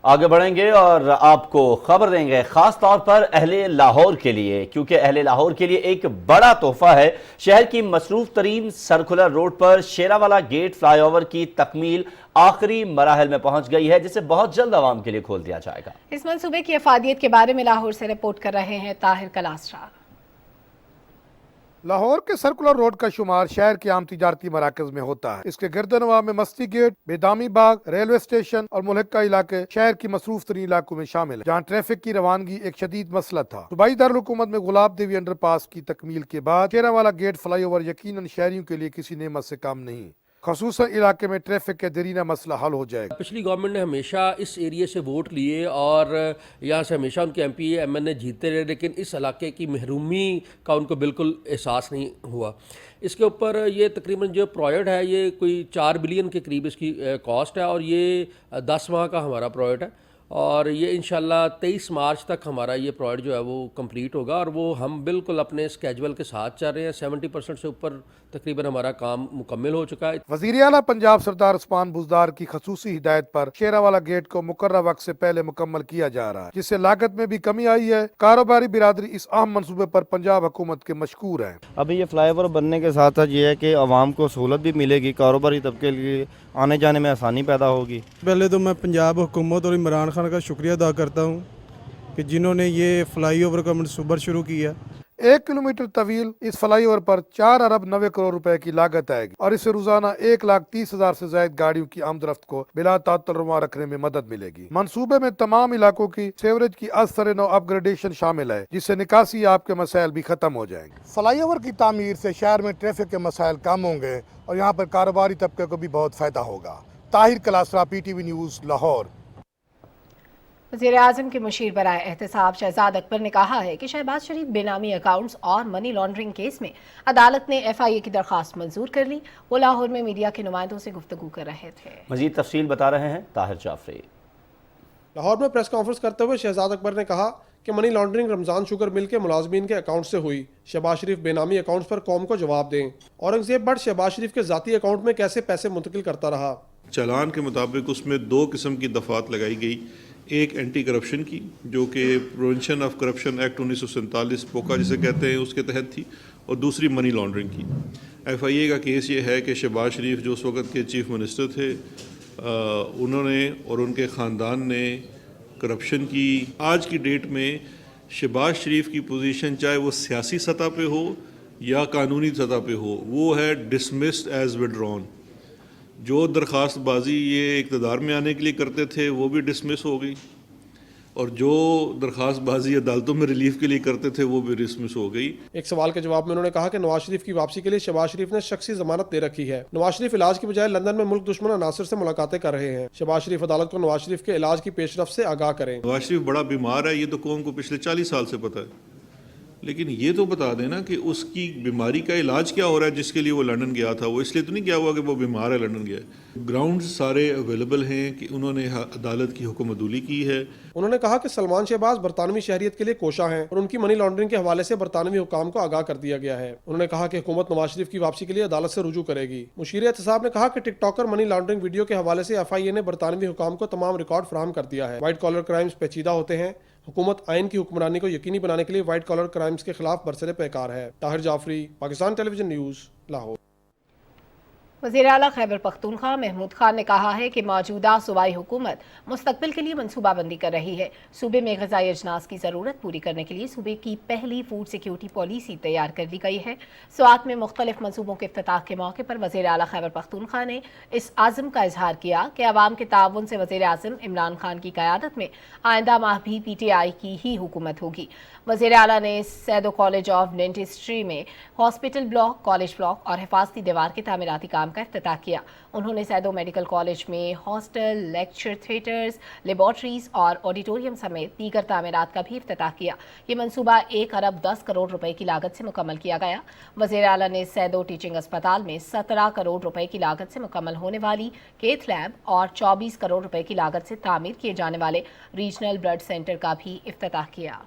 آگے بڑھیں گے اور آپ کو خبر دیں گے خاص طور پر اہل لاہور کے لیے، کیونکہ اہل لاہور کے لیے ایک بڑا تحفہ ہے۔ شہر کی مصروف ترین سرکولر روڈ پر شیراوالا گیٹ فلائی اوور کی تکمیل آخری مراحل میں پہنچ گئی ہے، جسے بہت جلد عوام کے لیے کھول دیا جائے گا۔ اس منصوبے کی افادیت کے بارے میں لاہور سے رپورٹ کر رہے ہیں طاہر کلاسرا۔ لاہور کے سرکولر روڈ کا شمار شہر کے عام تجارتی مراکز میں ہوتا ہے۔ اس کے گردنواں میں مستی گیٹ، بیدامی باغ، ریلوے اسٹیشن اور ملحقہ علاقے شہر کی مصروف ترین علاقوں میں شامل ہے، جہاں ٹریفک کی روانگی ایک شدید مسئلہ تھا۔ صوبائی دارالحکومت میں گلاب دیوی انڈر پاس کی تکمیل کے بعد شیراوالا گیٹ فلائی اوور یقیناً شہریوں کے لیے کسی نعمت سے کم نہیں، خصوصاً علاقے میں ٹریفک کے دیرینہ مسئلہ حل ہو جائے گا۔ پچھلی گورنمنٹ نے ہمیشہ اس ایریے سے ووٹ لیے اور یہاں سے ہمیشہ ان کے ایم پی ایم این اے جیتے رہے، لیکن اس علاقے کی محرومی کا ان کو بالکل احساس نہیں ہوا۔ اس کے اوپر یہ تقریباً جو پروجیکٹ ہے یہ کوئی 4 بلین کے قریب اس کی کاسٹ ہے، اور یہ 10 ماہ کا ہمارا پروجیکٹ ہے، اور یہ انشاءاللہ 23 مارچ تک ہمارا یہ پروجیکٹ جو ہے وہ کمپلیٹ ہوگا، اور وہ ہم بالکل اپنے اسکیجول کے ساتھ چل رہے ہیں۔ 70% سے اوپر تقریباً ہمارا کام مکمل ہو چکا ہے۔ وزیر اعلیٰ پنجاب سردار عثمان بزدار کی خصوصی ہدایت پر شیراوالا گیٹ کو مقررہ وقت سے پہلے مکمل کیا جا رہا ہے، جس سے لاگت میں بھی کمی آئی ہے۔ کاروباری برادری اس اہم منصوبے پر پنجاب حکومت کے مشکور ہیں۔ ابھی یہ فلائی اوور بننے کے ساتھ ساتھ یہ ہے کہ عوام کو سہولت بھی ملے گی، کاروباری طبقے کے لیے آنے جانے میں آسانی پیدا ہوگی۔ پہلے تو میں پنجاب حکومت اور عمران خان کا شکریہ ادا کرتا ہوں کہ جنہوں نے یہ فلائی اوور کا منصوبہ شروع کیا۔ 1 کلومیٹر طویل اس فلائی اوور پر 4 ارب 90 کروڑ روپے کی لاگت آئے گی، اور اس سے روزانہ 1,30,000 سے زائد گاڑیوں کی آمد رفت کو بلا تعطل رواں رکھنے میں مدد ملے گی۔ منصوبے میں تمام علاقوں کی سیوریج کی از سر نو اپ گریڈیشن شامل ہے، جس سے نکاسی آپ کے مسائل بھی ختم ہو جائیں گے۔ فلائی اوور کی تعمیر سے شہر میں ٹریفک کے مسائل کم ہوں گے اور یہاں پر کاروباری طبقے کو بھی بہت فائدہ ہوگا۔ Tahir Klasra, P T V news, Lahore. وزیر اعظم کے مشیر برائے احتساب شہزاد اکبر نے کہا ہے کہ شہباز شریف بے نامی اکاؤنٹس اور منی لانڈرنگ کیس میں عدالت نے ایف آئی اے کی درخواست منظور کر لی۔ وہ لاہور میں میڈیا کے نمائندوں سے گفتگو کر رہے تھے۔ مزید تفصیل بتا رہے ہیں طاہر جعفری۔ لاہور میں پریس کانفرنس کرتے ہوئے شہزاد اکبر نے کہا کہ منی لانڈرنگ رمضان شوگر مل کے ملازمین کے اکاؤنٹ سے ہوئی، شہباز شریف بے نامی اکاؤنٹس پر قوم کو جواب دیں۔ اورنگزیب بٹ شہباز شریف کے ذاتی اکاؤنٹ میں کیسے پیسے منتقل کرتا رہا؟ چالان کے مطابق اس میں 2 قسم کی دفعات لگائی گئی، ایک اینٹی کرپشن کی جو کہ پروینشن آف کرپشن ایکٹ 1947 پوکا جسے کہتے ہیں اس کے تحت تھی، اور دوسری منی لانڈرنگ کی۔ ایف آئی اے کا کیس یہ ہے کہ شہباز شریف جو اس وقت کے چیف منسٹر تھے، انہوں نے اور ان کے خاندان نے کرپشن کی۔ آج کی ڈیٹ میں شہباز شریف کی پوزیشن چاہے وہ سیاسی سطح پہ ہو یا قانونی سطح پہ ہو، وہ ہے ڈسمسڈ ایز وڈرون۔ جو درخواست بازی یہ اقتدار میں آنے کے لیے کرتے تھے وہ بھی ڈسمس ہو گئی، اور جو درخواست بازی عدالتوں میں ریلیف کے لیے کرتے تھے وہ بھی ڈسمس ہو گئی۔ ایک سوال کے جواب میں انہوں نے کہا کہ نواز شریف کی واپسی کے لیے شہباز شریف نے شخصی ضمانت دے رکھی ہے۔ نواز شریف علاج کی بجائے لندن میں ملک دشمن عناصر سے ملاقاتیں کر رہے ہیں۔ شہباز شریف عدالت کو نواز شریف کے علاج کی پیش رفت سے آگاہ کریں۔ نواز شریف بڑا بیمار ہے، یہ تو قوم کو پچھلے 40 سال سے پتہ ہے، لیکن یہ تو بتا دینا کہ اس کی بیماری کا علاج کیا ہو رہا ہے جس کے لیے وہ لندن گیا تھا۔ وہ اس لیے تو نہیں کیا ہوا کہ وہ بیمار ہے لندن گیا ہے۔ گراؤنڈز سارے اویلیبل ہیں کہ انہوں نے عدالت کی حکم عدولی کی ہے۔ انہوں نے کہا کہ سلمان شہباز برطانوی شہریت کے لیے کوشاں ہیں اور ان کی منی لانڈرنگ کے حوالے سے برطانوی حکام کو آگاہ کر دیا گیا ہے۔ انہوں نے کہا کہ حکومت نواز شریف کی واپسی کے لیے عدالت سے رجوع کرے گی۔ مشیر احتساب نے کہا کہ ٹک ٹاکر منی لانڈرنگ ویڈیو کے حوالے سے ایف آئی اے نے برطانوی حکام کو تمام ریکارڈ فراہم کر دیا ہے۔ وائٹ کالر کرائمز پیچیدہ ہوتے ہیں، حکومت آئین کی حکمرانی کو یقینی بنانے کے لیے وائٹ کالر کرائمز کے خلاف برسر پیکار ہے۔ طاہر جعفری، پاکستان ٹیلی ویژن نیوز، لاہور۔ وزیر اعلیٰ خیبر پختونخوا محمود خان نے کہا ہے کہ موجودہ صوبائی حکومت مستقبل کے لیے منصوبہ بندی کر رہی ہے۔ صوبے میں غذائی اجناس کی ضرورت پوری کرنے کے لیے صوبے کی پہلی فوڈ سیکیورٹی پالیسی تیار کر دی گئی ہے۔ سوات میں مختلف منصوبوں کے افتتاح کے موقع پر وزیر اعلیٰ خیبر پختونخوا نے اس عزم کا اظہار کیا کہ عوام کے تعاون سے وزیر اعظم عمران خان کی قیادت میں آئندہ ماہ بھی پی ٹی آئی کی ہی حکومت ہوگی۔ وزیر اعلیٰ نے سیدو کالج آف ڈینٹسٹری میں ہاسپٹل بلاک، کالج بلاک اور حفاظتی دیوار کے تعمیراتی کام کا افتتاح کیا۔ انہوں نے سیدو میڈیکل کالج میں ہاسٹل، لیکچر تھیٹرز، لیبارٹریز اور آڈیٹوریم سمیت دیگر تعمیرات کا بھی افتتاح کیا۔ یہ منصوبہ 1 ارب 10 کروڑ روپے کی لاگت سے مکمل کیا گیا۔ وزیر اعلیٰ نے سیدو ٹیچنگ اسپتال میں 17 کروڑ روپے کی لاگت سے مکمل ہونے والی کیتھ لیب اور 24 کروڑ روپے کی لاگت سے تعمیر کیے جانے والے ریجنل بلڈ سینٹر کا بھی افتتاح کیا۔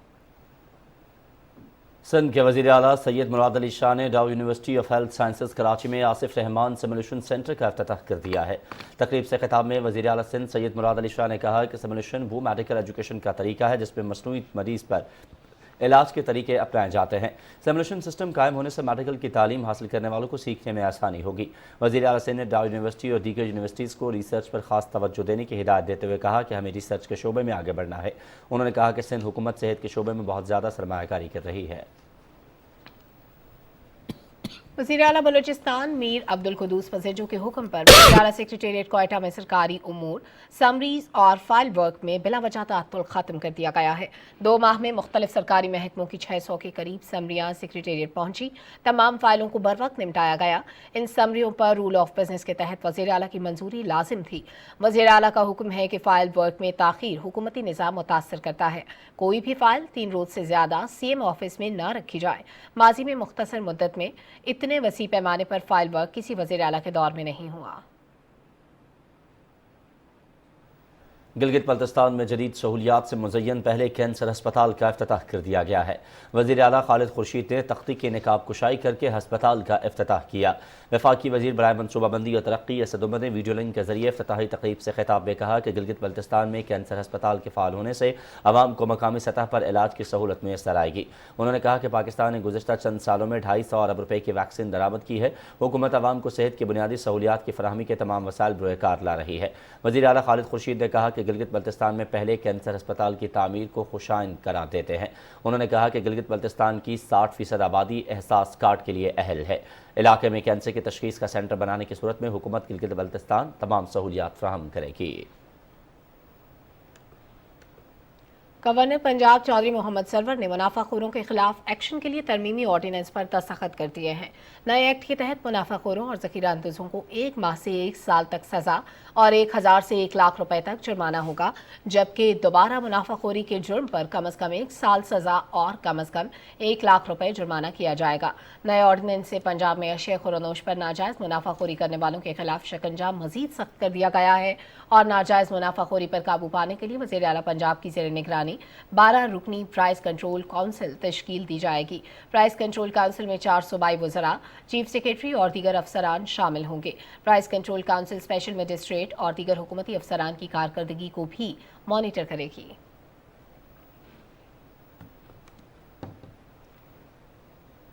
سندھ کے وزیر اعلیٰ سید مراد علی شاہ نے Dow University of Health Sciences Karachi میں آصف رحمان سیمولیشن سینٹر کا افتتاح کر دیا ہے۔ تقریب سے خطاب میں وزیر اعلیٰ سندھ سید مراد علی شاہ نے کہا کہ سیمولیشن وہ میڈیکل ایجوکیشن کا طریقہ ہے جس میں مصنوعی مریض پر علاج کے طریقے اپنائے جاتے ہیں۔ سیمولیشن سسٹم قائم ہونے سے میڈیکل کی تعلیم حاصل کرنے والوں کو سیکھنے میں آسانی ہوگی۔ وزیر اعلیٰ سندھ نے ڈاؤ یونیورسٹی اور دیگر یونیورسٹیز کو ریسرچ پر خاص توجہ دینے کی ہدایت دیتے ہوئے کہا کہ ہمیں ریسرچ کے شعبے میں آگے بڑھنا ہے۔ انہوں نے کہا کہ سندھ حکومت صحت کے شعبے میں بہت زیادہ سرمایہ کاری کر رہی ہے۔ وزیر اعلیٰ بلوچستان میر عبدالقدوس مسیجو کے حکم پر وزیر اعلیٰ سیکریٹریٹ کوئٹہ میں سرکاری امور، سمریز اور فائل ورک میں بلا وجہ تعطل ختم کر دیا گیا ہے۔ 2 ماہ میں مختلف سرکاری محکموں کی 600 کے قریب سمریاں سیکریٹریٹ پہنچی۔ تمام فائلوں کو بروقت نمٹایا گیا۔ ان سمریوں پر رول آف بزنس کے تحت وزیر اعلیٰ کی منظوری لازم تھی۔ وزیر اعلیٰ کا حکم ہے کہ فائل ورک میں تاخیر حکومتی نظام متاثر کرتا ہے۔ کوئی بھی فائل 3 روز سے زیادہ سی ایم آفس میں نہ رکھی جائے۔ ماضی میں مختصر مدت میں اتنے وسیع پیمانے پر فائل ورک کسی وزیر اعلیٰ کے دور میں نہیں ہوا۔ گلگت بلتستان میں جدید سہولیات سے مزین پہلے کینسر ہسپتال کا افتتاح کر دیا گیا ہے۔ وزیر اعلیٰ خالد خورشید نے تختی کی نقاب کشائی کر کے ہسپتال کا افتتاح کیا۔ وفاقی وزیر برائے منصوبہ بندی اور ترقی اسد عمر نے ویڈیو لنک کے ذریعے افتتاحی تقریب سے خطاب میں کہا کہ گلگت بلتستان میں کینسر ہسپتال کے فعال ہونے سے عوام کو مقامی سطح پر علاج کی سہولت میسر آئے گی۔ انہوں نے کہا کہ پاکستان نے گزشتہ چند سالوں میں 250 ارب روپے کی ویکسین درآمد کی ہے۔ حکومت عوام کو صحت کی بنیادی سہولیات کی فراہمی کے تمام وسائل بروئے کار لا رہی ہے۔ وزیر اعلیٰ خالد خورشید نے کہا کہ گلگت بلتستان میں پہلے کینسر ہسپتال کی تعمیر کو خوشائند قرار دیتے ہیں۔ انہوں نے کہا کہ گلگت بلتستان کی 60% آبادی احساس کارڈ کے لیے اہل ہے۔ علاقے میں کینسر کی تشخیص کا سینٹر بنانے کی صورت میں حکومت گلگت بلتستان تمام سہولیات فراہم کرے گی۔ گورنر پنجاب چودھری محمد سرور نے منافع خوروں کے خلاف ایکشن کے لیے ترمیمی آرڈیننس پر دستخط کر دیے ہیں۔ نئے ایکٹ کے تحت منافع خوروں اور ذخیرہ اندوزوں کو 1 ماہ سے 1 سال تک سزا اور 1000 سے 1 لاکھ روپے تک جرمانہ ہوگا، جبکہ دوبارہ منافع خوری کے جرم پر کم از کم 1 سال سزا اور کم از کم 1 لاکھ روپے جرمانہ کیا جائے گا۔ نئے آرڈیننس سے پنجاب میں اشیاء خورونوش پر ناجائز منافع خوری کرنے والوں کے خلاف شکنجہ مزید سخت کر دیا گیا ہے اور ناجائز منافع خوری پر قابو پانے کے لیے وزیر اعلیٰ پنجاب کی زیر نگرانی 12 رکنی پرائز کنٹرول کونسل تشکیل دی جائے گی۔ پرائز کنٹرول کونسل میں 4 صوبائی وزراء، چیف سیکریٹری اور دیگر افسران شامل ہوں گے۔ Price control council special magistrate اور دیگر حکومتی افسران کی کارکردگی کو بھی مانیٹر کرے گی۔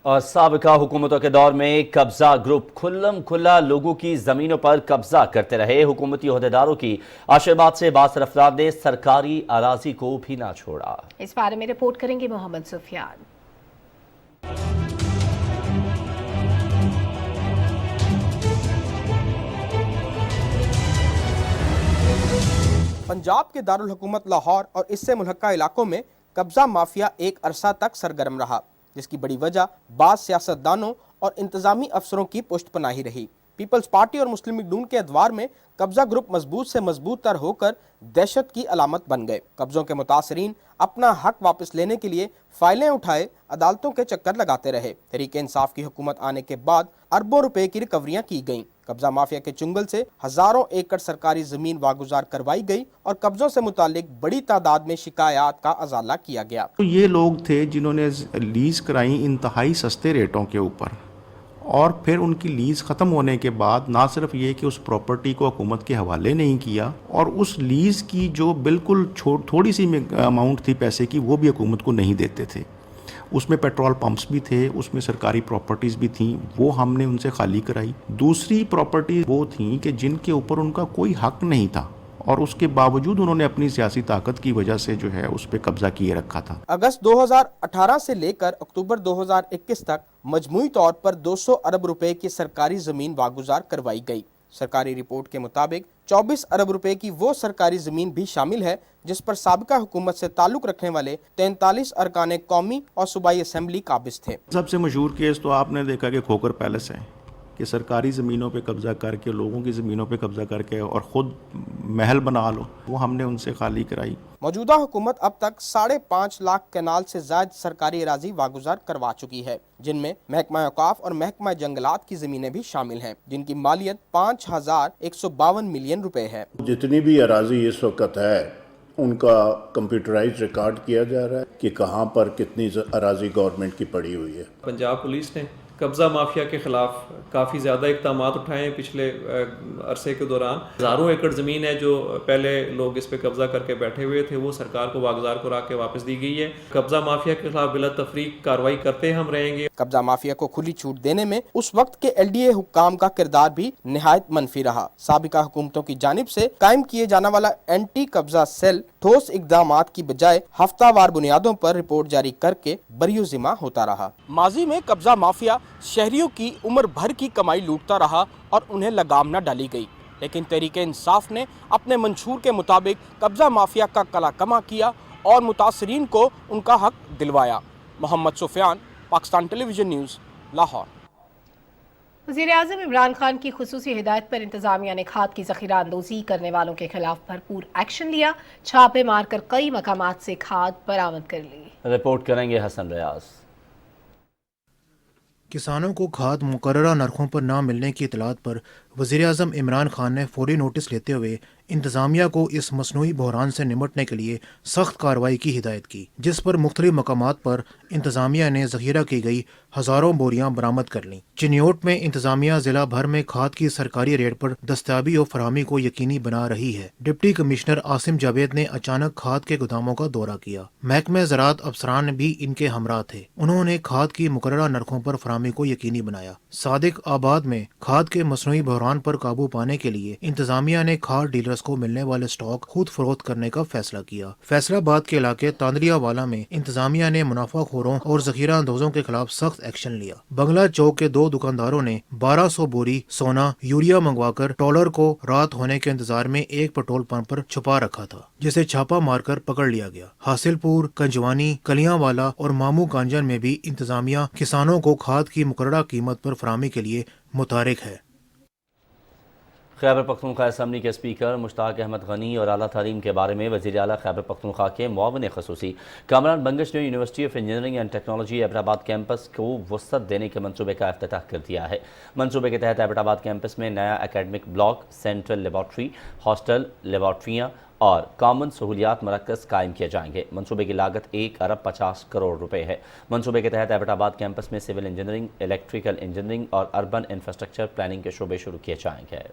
اور سابقہ حکومتوں کے دور میں قبضہ گروپ کھلم کھلا لوگوں کی زمینوں پر قبضہ کرتے رہے۔ حکومتی عہدیداروں کی آشرواد سے باثر افراد نے سرکاری اراضی کو بھی نہ چھوڑا۔ اس بارے میں رپورٹ کریں گے محمد سفیان۔ پنجاب کے دارالحکومت لاہور اور اس سے ملحقہ علاقوں میں قبضہ مافیا ایک عرصہ تک سرگرم رہا، جس کی بڑی وجہ بعض سیاستدانوں اور انتظامی افسروں کی پشت پناہی رہی۔ پیپلز پارٹی اور مسلم لیگ نون کے ادوار میں قبضہ گروپ مضبوط سے مضبوط تر ہو کر دہشت کی علامت بن گئے۔ قبضوں کے متاثرین اپنا حق واپس لینے کے لیے فائلیں اٹھائے عدالتوں کے چکر لگاتے رہے۔ تحریک انصاف کی حکومت آنے کے بعد اربوں روپے کی ریکوریاں کی گئیں۔ قبضہ مافیا کے چنگل سے ہزاروں ایکڑ سرکاری زمین واگزار کروائی گئی اور قبضوں سے متعلق بڑی تعداد میں شکایات کا ازالہ کیا گیا۔ یہ لوگ تھے جنہوں نے لیز کرائی انتہائی سستے ریٹوں کے اوپر، اور پھر ان کی لیز ختم ہونے کے بعد نہ صرف یہ کہ اس پراپرٹی کو حکومت کے حوالے نہیں کیا، اور اس لیز کی جو بالکل تھوڑی سی اماؤنٹ تھی پیسے کی وہ بھی حکومت کو نہیں دیتے تھے۔ اس میں پیٹرول پمپس بھی تھے، اس میں سرکاری پراپرٹیز بھی تھیں، وہ ہم نے ان سے خالی کرائی۔ دوسری پراپرٹی وہ تھیں کہ جن کے اوپر ان کا کوئی حق نہیں تھا، اور اس کے باوجود انہوں نے اپنی سیاسی طاقت کی وجہ سے جو ہے اس پہ قبضہ کیے رکھا تھا۔ اگست 2018 سے لے کر اکتوبر 2021 تک مجموعی طور پر 200 ارب روپے کی سرکاری زمین واگزار کروائی گئی۔ سرکاری رپورٹ کے مطابق 24 ارب روپے کی وہ سرکاری زمین بھی شامل ہے جس پر سابقہ حکومت سے تعلق رکھنے والے 43 ارکان قومی اور صوبائی اسمبلی قابض تھے۔ سب سے مشہور کیس تو آپ نے دیکھا کہ کھوکر پیلس ہے، کہ سرکاری زمینوں پہ قبضہ کر کے، لوگوں کی زمینوں پہ قبضہ کر کے اور خود محل بنا لو، وہ ہم نے ان سے خالی کرائی۔ موجودہ حکومت اب تک 5.5 لاکھ کنال سے زائد سرکاری اراضی واگزار کروا چکی ہے، جن میں محکمہ اوقاف اور محکمہ جنگلات کی زمینیں بھی شامل ہیں، جن کی مالیت 5152 ملین روپے ہے۔ جتنی بھی اراضی اس وقت ہے ان کا کمپیوٹرائز ریکارڈ کیا جا رہا ہے کہ کہاں پر کتنی اراضی گورنمنٹ کی پڑی ہوئی ہے۔ پنجاب پولیس نے قبضہ مافیا کے خلاف کافی زیادہ اقدامات اٹھائے ہیں پچھلے عرصے کے دوران۔ ہزاروں ایکڑ زمین ہے جو پہلے لوگ اس پہ قبضہ کر کے بیٹھے ہوئے تھے، وہ سرکار کو واگزار کرا کے واپس دی گئی ہے۔ قبضہ مافیا کے خلاف بلا تفریق کارروائی کرتے ہم رہیں گے۔ قبضہ مافیا کو کھلی چھوٹ دینے میں اس وقت کے LDA حکام کا کردار بھی نہایت منفی رہا۔ سابقہ حکومتوں کی جانب سے قائم کیے جانے والا اینٹی قبضہ سیل ٹھوس اقدامات کی بجائے ہفتہ وار بنیادوں پر رپورٹ جاری کر کے بریو ذمہ ہوتا رہا۔ ماضی میں قبضہ مافیا شہریوں کی عمر بھر کی کمائی لوٹتا رہا اور انہیں لگام نہ ڈالی گئی، لیکن تحریک انصاف نے اپنے منشور کے مطابق قبضہ مافیا کا کلا کما کیا اور متاثرین کو ان کا حق دلوایا۔ محمد سفیان، پاکستان ٹیلی ویژن نیوز، لاہور۔ وزیراعظم عمران خان کی خصوصی ہدایت پر انتظامیہ نے کھاد کی ذخیرہ اندوزی کرنے والوں کے خلاف بھرپور ایکشن لیا، چھاپے مار کر کئی مقامات سے کھاد برآمد کر لی۔ رپورٹ کریں گے حسن ریاض۔ کسانوں کو کھاد مقررہ نرخوں پر نہ ملنے کی اطلاعات پر وزیراعظم عمران خان نے فوری نوٹس لیتے ہوئے انتظامیہ کو اس مصنوعی بحران سے نمٹنے کے لیے سخت کارروائی کی ہدایت کی، جس پر مختلف مقامات پر انتظامیہ نے ذخیرہ کی گئی ہزاروں بوریاں برآمد کر لیں۔ چنیوٹ میں انتظامیہ ضلع بھر میں کھاد کی سرکاری ریٹ پر دستیابی و فراہمی کو یقینی بنا رہی ہے۔ ڈپٹی کمشنر عاصم جاوید نے اچانک کھاد کے گوداموں کا دورہ کیا۔ محکمہ زراعت افسران بھی ان کے ہمراہ تھے۔ انہوں نے کھاد کی مقررہ نرخوں پر فراہمی کو یقینی بنایا۔ صادق آباد میں کھاد کے مصنوعی بحران پر قابو پانے کے لیے انتظامیہ نے کھاد ڈیلرز کو ملنے والے سٹاک خود فروخت کرنے کا فیصلہ کیا۔ فیصل آباد کے علاقے تاندریا والا میں انتظامیہ نے منافع خوروں اور ذخیرہ اندوزوں کے خلاف سخت ایکشن لیا۔ بنگلہ چوک کے 2 دکانداروں نے 1200 بوری سونا یوریا منگوا کر ٹولر کو رات ہونے کے انتظار میں ایک پیٹرول پمپ پر چھپا رکھا تھا، جسے چھاپا مار کر پکڑ لیا گیا۔ حاصل پور، کنجوانی، کلیاں والا اور مامو کانجن میں بھی انتظامیہ کسانوں کو کھاد کی مقررہ قیمت پر فراہمی کے لیے متحرک ہے۔ خیبر پختونخوا اسمبلی کے اسپیکر مشتاق احمد غنی اور اعلیٰ تعلیم کے بارے میں وزیر اعلیٰ خیبر پختونخوا کے معاون خصوصی کامران بنگش نے university of engineering and technology Abbott campus کو وسعت دینے کے منصوبے کا افتتاح کر دیا ہے۔ منصوبے کے تحت ایبٹ کیمپس میں نیا academic block, central laboratory, hostel, لیبارٹریاں اور کامن سہولیات مرکز قائم کیے جائیں گے۔ منصوبے کی لاگت 1.50 ارب روپے ہے۔ منصوبے کے تحت ایبٹ کیمپس میں سول انجینئرنگ، الیکٹریکل انجینئرنگ اور اربن انفراسٹرکچر پلاننگ کے شعبے شروع کیے جائیں گے۔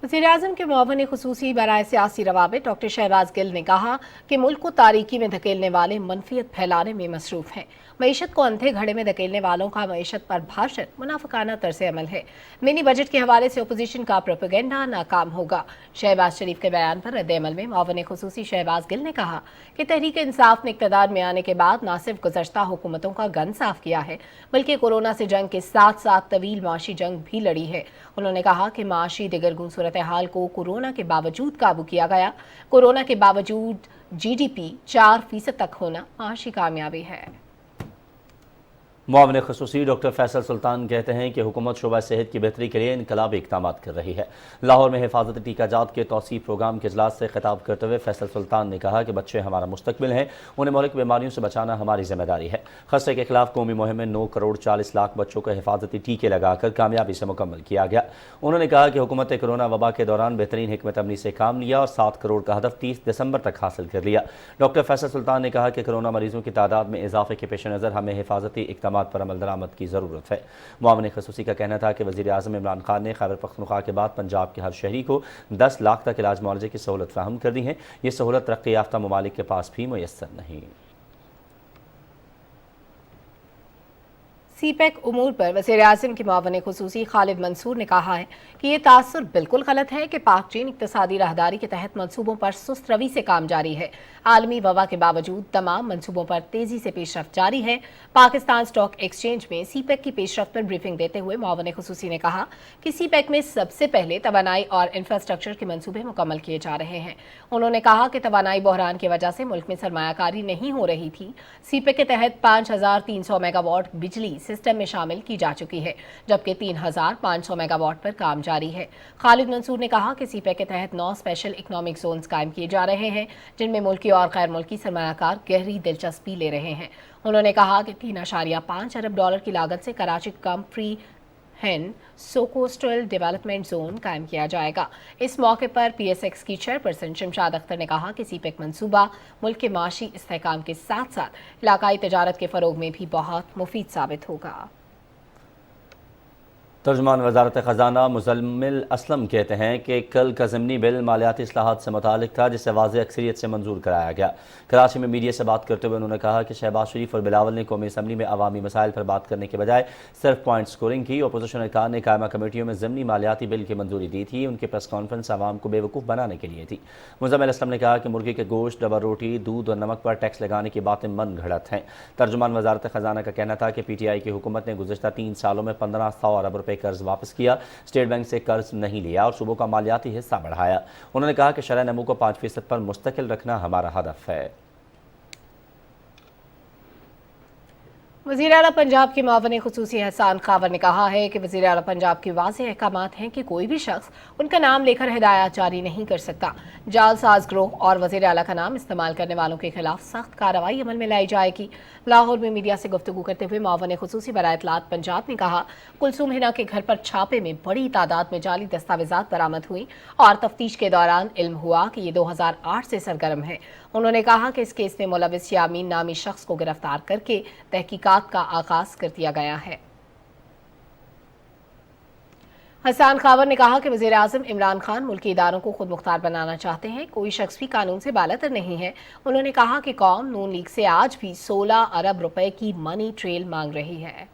وزیراعظم کے معاون خصوصی برائے سیاسی روابط ڈاکٹر شہباز گل نے کہا کہ ملک کو تاریکی میں دھکیلنے والے منفیت پھیلانے میں مصروف ہیں۔ معیشت کو اندھے گھڑے میں دھکیلنے والوں کا معیشت پر بھاشن منافقانہ طرز عمل ہے۔ منی بجٹ کے حوالے سے اپوزیشن کا پروپیگنڈا ناکام ہوگا۔ شہباز شریف کے بیان پر رد عمل میں معاون خصوصی شہباز گل نے کہا کہ تحریک انصاف نے اقتدار میں آنے کے بعد نہ صرف گزشتہ حکومتوں کا گن صاف کیا ہے بلکہ کورونا سے جنگ کے ساتھ ساتھ طویل معاشی جنگ بھی لڑی ہے۔ انہوں نے کہا کہ معاشی دگرگون صورتحال کو کورونا کے باوجود قابو کیا گیا۔ کورونا کے باوجود GDP 4% تک ہونا معاشی کامیابی ہے۔ معاون خصوصی ڈاکٹر فیصل سلطان کہتے ہیں کہ حکومت شعبہ صحت کی بہتری کے لیے انقلابی اقدامات کر رہی ہے۔ لاہور میں حفاظتی ٹیکہ جات کے توسیع پروگرام کے اجلاس سے خطاب کرتے ہوئے فیصل سلطان نے کہا کہ بچے ہمارا مستقبل ہیں، انہیں مہلک بیماریوں سے بچانا ہماری ذمہ داری ہے۔ خسرے کے خلاف قومی مہم میں 9 کروڑ 40 لاکھ بچوں کو حفاظتی ٹیکے لگا کر کامیابی سے مکمل کیا گیا۔ انہوں نے کہا کہ حکومت کرونا وبا کے دوران بہترین حکمت عملی سے کام لیا اور 7 کروڑ کا ہدف 30 دسمبر تک حاصل کر لیا۔ ڈاکٹر فیصل سلطان نے کہا کہ کرونا مریضوں کی تعداد میں اضافے کے پیش نظر ہمیں حفاظتی اقدامات پر عمل درآمد کی ضرورت ہے۔ معاون خصوصی کا کہنا تھا کہ وزیر اعظم عمران خان نے خیبر پختونخوا کے بعد پنجاب کے ہر شہری کو 10 لاکھ تک علاج معالجے کی سہولت فراہم کر دی ہے۔ یہ سہولت ترقی یافتہ ممالک کے پاس بھی میسر نہیں۔ سی پیک امور پر وزیر اعظم کے معاون خصوصی خالد منصور نے کہا ہے کہ یہ تاثر بالکل غلط ہے کہ پاک چین اقتصادی راہداری کے تحت منصوبوں پر سست روی سے کام جاری ہے۔ عالمی وبا کے باوجود تمام منصوبوں پر تیزی سے پیش رفت جاری ہے۔ پاکستان اسٹاک ایکسچینج میں سی پیک کی پیش رفت پر بریفنگ دیتے ہوئے معاون خصوصی نے کہا کہ سی پیک میں سب سے پہلے توانائی اور انفراسٹرکچر کے منصوبے مکمل کیے جا رہے ہیں۔ انہوں نے کہا کہ توانائی بحران کی وجہ سے ملک میں سرمایہ کاری نہیں ہو رہی تھی۔ سی پیک کے تحت 5300 میگا واٹ بجلی سسٹم میں شامل کی جا چکی ہے، جبکہ 3500 میگا واٹ پر کام جاری ہے۔ خالد منصور نے کہا کہ سی پیک کے تحت 9 اسپیشل اکنامک زونز قائم کیے جا رہے ہیں جن میں ملکی اور غیر ملکی سرمایہ کار گہری دلچسپی لے رہے ہیں۔ انہوں نے کہا کہ $3.5 ارب کی لاگت سے کراچی کم فری हिंद सो कोस्टल डेवलपमेंट जोन कायम किया जाएगा। इस मौके पर PSX की चेयरपर्सन शमशाद अख्तर ने कहा कि CPEC मंसूबा मुल्क के माशी इस्तेहकाम के साथ साथ इलाकाई तजारत के फ़रोग में भी बहुत मुफीद साबित होगा। तर्जुमान वजारत ख़जाना मुज़म्मिल असलम कहते हैं कि कल का ज़मनी बिल मालियाती इस्लाहात से मुतालिक था, जिसे वाज़ेह अक्सरियत से मंजूर कराया गया। कराची में मीडिया से बात करते हुए उन्होंने कहा कि शहबाज शरीफ और बिलावल ने कौमी असम्बली में अवामी मसाइल पर बात करने के बजाय सिर्फ पॉइंट स्कोरिंग की। अपोजिशन अरकान ने कायमा कमेटियों में ज़मनी मालियाती बिल की मंजूरी दी थी। उनकी प्रेस कॉन्फ्रेंस आवाम को बेवकूफ़ बनाने के लिए थी। मुज़म्मिल असलम ने कहा कि मुर्गी के गोश्त, डबल रोटी, दूध और नमक पर टैक्स लगाने की बातें मन घड़त हैं। तर्जुमान वजारत ख़जाना का कहना था कि PTI की हुकूमत ने गुज़श्ता 3 सालों में 1500 अरब रुपये कर्ज वापस किया, स्टेट बैंक से कर्ज नहीं लिया और सूबों का मालियाती हिस्सा बढ़ाया। उन्होंने कहा कि शरह नमू को 5% पर मुस्तकिल रखना हमारा हदफ है। वज़ीर आला पंजाब के मुआविन खुसूसी एहसान खावर ने कहा है कि वज़ीर आला पंजाब के वाज़ेह अहकामात हैं कि कोई भी शख्स उनका नाम लेकर हिदायत जारी नहीं कर सकता। जालसाज ग्रोह और वज़ीर आला का नाम इस्तेमाल करने वालों के खिलाफ सख्त कार्रवाई अमल में लाई जाएगी। लाहौर में मीडिया से गुफ्तगू करते हुए मुआविन खुसूसी बराए इत्तलात पंजाब ने कहा, कुलसूम हिना के घर पर छापे में बड़ी तादाद में जाली दस्तावेजात बरामद हुई और तफ्तीश के दौरान इल्म हुआ कि ये 2008 से सरगर्म है। उन्होंने कहा कि इस केस में मुलविस यामीन नामी शख्स को गिरफ्तार करके तहकीकात का आगाज कर दिया गया है। हसन खावर ने कहा कि वज़ीर आज़म इमरान खान मुल्की इदारों को खुद मुख्तार बनाना चाहते हैं, कोई शख्स भी कानून से बालातर नहीं है। उन्होंने कहा कि कौम नून लीग से आज भी 16 अरब रुपए की मनी ट्रेल मांग रही है।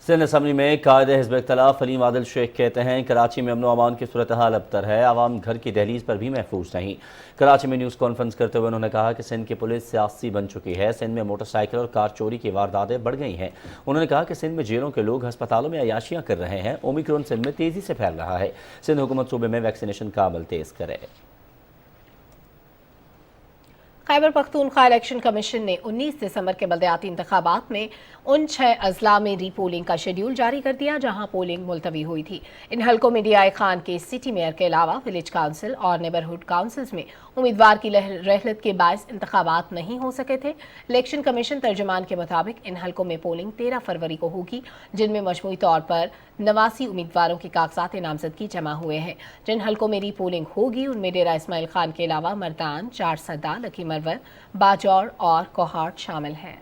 सिंध असम्बली में कायदे हिज़्ब इख्तिलाफ फलीम आदिल शेख कहते हैं कराची में अमन व अमान की सूरत हाल अबतर है, आवाम घर की दहलीज पर भी महफूज नहीं। कराची में न्यूज़ कॉन्फ्रेंस करते हुए उन्होंने कहा कि सिंध की पुलिस सियासी बन चुकी है, सिंध में मोटरसाइकिल और कार चोरी की वारदातें बढ़ गई हैं। उन्होंने कहा कि सिंध में जेलों के लोग अस्पतालों में अयाशियाँ कर रहे हैं। ओमिक्रॉन सिंध में तेज़ी से फैल रहा है। सिंध हुकूमत सूबे में वैक्सीनेशन का अमल तेज़ करे। खैबर पख्तूनख्वा इलेक्शन कमीशन ने 19 दिसंबर के बलदियाती इंतखाबात में उन 6 अजला में रीपोलिंग का शेड्यूल जारी कर दिया जहां पोलिंग मुलतवी हुई थी। इन हलकों में DI खान के सिटी मेयर के अलावा विलेज काउंसिल और नेबरहुड काउंसिल्स में उम्मीदवार की रहलत के बायस इंतखाबात नहीं हो सके थे। इलेक्शन कमीशन तर्जुमान के मुताबिक इन हलकों में पोलिंग 13 फरवरी को होगी, जिनमें मजमूई तौर पर 89 उम्मीदवारों के कागजात नामजदगी जमा हुए हैं। जिन हलकों में रीपोलिंग होगी उनमें डेरा इस्माइल खान के अलावा मर्दान, चारसदा, लकी मरवर, बाजौर और कोहाट शामिल हैं।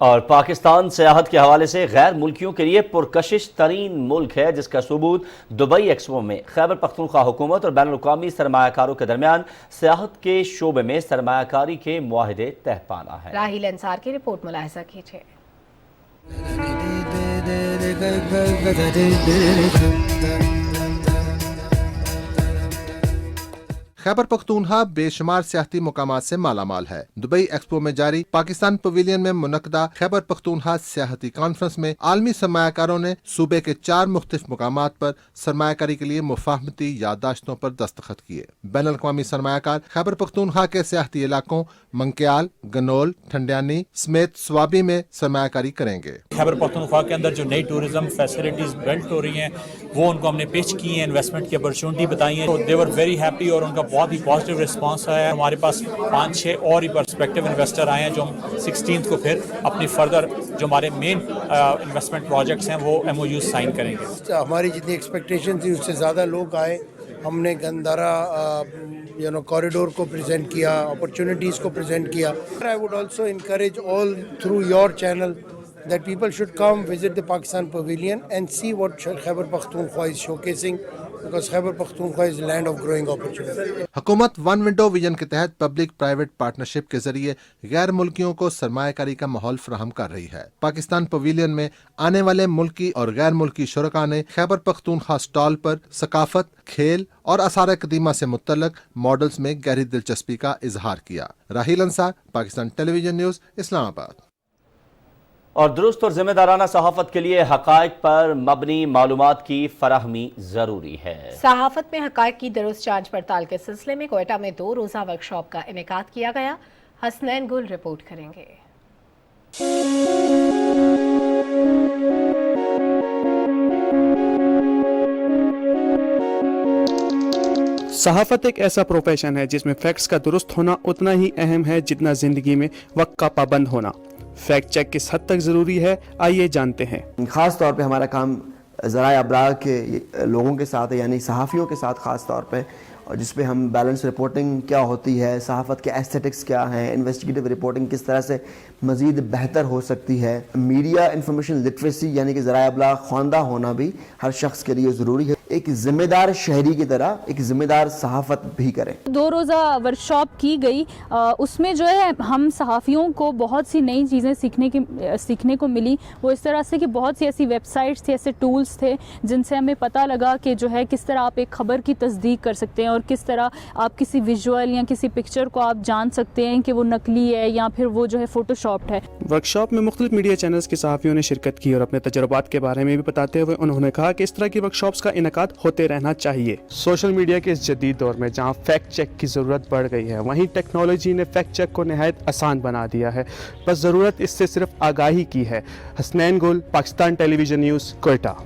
और पाकिस्तान सियाहत के हवाले से गैर मुल्कियों के लिए पुरकशिश तरीन मुल्क है, जिसका सबूत दुबई एक्सपो में खैबर पख्तूनख्वा हुकूमत और बैनुल अक़वामी सरमायाकारों के दरमियान सियाहत के शोबे में सरमायाकारी के मुआहिदे तह पाना है। राहिल अंसार की रिपोर्ट मुलाहिजा कीजिए। खैबर पख्तूनख्वा बेशुमार सियाहती मुकामात से मालामाल है। दुबई एक्सपो में जारी पाकिस्तान पवेलियन में मुनक़दा खैबर पख्तूनख्वा सियाहती कॉन्फ्रेंस में आलमी सरमायाकारों ने सूबे के 4 मुख्तलिफ मुकामात पर सरमायाकारी के लिए मुफाहमती याददाश्तों पर दस्तखत किए। बैनुल अक़वामी सरमायाकार खैबर पख्तूनख्वा के सियाहती इलाकों मंकियाल, गनोल, ठंडियानी समेत स्वाबी में सरमायाकारी करेंगे। खैबर पख्तूनख्वा के अंदर जो नई टूरिज्म फैसिलिटीज बिल्ट हो रही हैं वो उनको हमने पिच की हैं, इन्वेस्टमेंट की अपॉर्चुनिटी बताई है, तो दे वर वेरी हैप्पी और उनका बहुत ही पॉजिटिव रिस्पांस आया है। हमारे पास 5-6 और ही पर्सपेक्टिव इन्वेस्टर आए हैं जो हम 16 को फिर अपनी फर्दर जो हमारे मेन इन्वेस्टमेंट प्रोजेक्ट्स हैं वो MOU साइन करेंगे। हमारी जितनी एक्सपेक्टेशन थी उससे ज़्यादा लोग आए। हमने गंदारा कॉरिडोर को प्रेजेंट किया, अपॉर्चुनिटीज़ को प्रेजेंट किया। I would also encourage all through your channel that people should come visit the Pakistan Pavilion and see what Khyber Pakhtunkhwa is showcasing, because Khyber Pakhtunkhwa is land of growing opportunity. हुकूमत one window vision के तहत public private partnership के जरिए गैर मुल्कियों को सरमायाकारी का माहौल फराहम कर रही है। पाकिस्तान पवेलियन में आने वाले मुल्की और गैर मुल्की शुरका ने खैबर पख्तूनख्वा स्टॉल पर सकाफत, खेल और आसार कदीमा से मुतल्लक मॉडल्स में गहरी दिलचस्पी का इजहार किया। Rahil Ansar, Pakistan television news, Islamabad. और दुरुस्त और जिम्मेदाराना सहाफत के लिए हकायक पर मबनी मालूमात की फराहमी जरूरी है। सहाफत में हकायक की दुरुस्त जांच पड़ताल के सिलसिले में कोयटा में 2 रोज़ा वर्कशॉप का इनेकाद किया गया। हसनैन गुल रिपोर्ट करेंगे। सहाफ़त एक ऐसा प्रोफेशन है जिसमें फैक्ट्स का दुरुस्त होना उतना ही अहम है जितना ज़िंदगी में वक्त का पाबंद होना। फैक्ट चेक किस हद तक ज़रूरी है, आइए जानते हैं। ख़ास तौर पे हमारा काम ज़राए अबलाग के लोगों के साथ है, यानी सहाफ़ियों के साथ ख़ास तौर पे, और जिस पे हम बैलेंस रिपोर्टिंग क्या होती है, सहाफ़त के एस्थेटिक्स क्या हैं, इन्वेस्टिगेटिव रिपोर्टिंग किस तरह से मज़ीद बेहतर हो सकती है, मीडिया इंफॉर्मेशन लिटरेसी यानी कि ज़राए अबलाग ख्वांदा होना भी हर शख्स के लिए ज़रूरी है। एक ज़िम्मेदार शहरी की तरह एक ज़िम्मेदार सहाफ़त भी करें। 2 रोज़ा वर्कशॉप की गई, उसमें जो है हम सहाफ़ियों को बहुत सी नई चीज़ें सीखने को मिली। वो इस तरह से कि बहुत सी ऐसी वेबसाइट्स थे, ऐसे टूल्स थे जिनसे हमें पता लगा कि जो है किस तरह आप एक ख़बर की तस्दीक कर सकते हैं और किस तरह आप किसी विजुअल या किसी पिक्चर को आप जान सकते हैं कि वो नकली है या फिर वो जो है फ़ोटोशॉप्ड है। वर्कशॉप में मुख्तलिफ मीडिया चैनल्स के सहाफ़ियों ने शिरकत की और अपने तजुर्बात के बारे में भी बताते हुए उन्होंने कहा कि इस तरह की वर्कशॉप्स का इनेकाद होते रहना चाहिए। सोशल मीडिया के इस जदीद दौर में जहां फैक्ट चेक की ज़रूरत बढ़ गई है, वहीं टेक्नोलॉजी ने फैक्ट चेक को नहायत आसान बना दिया है। बस ज़रूरत इससे सिर्फ आगाही की है। हसनैन गुल, पाकिस्तान टेलीविज़न न्यूज़, कोयटा।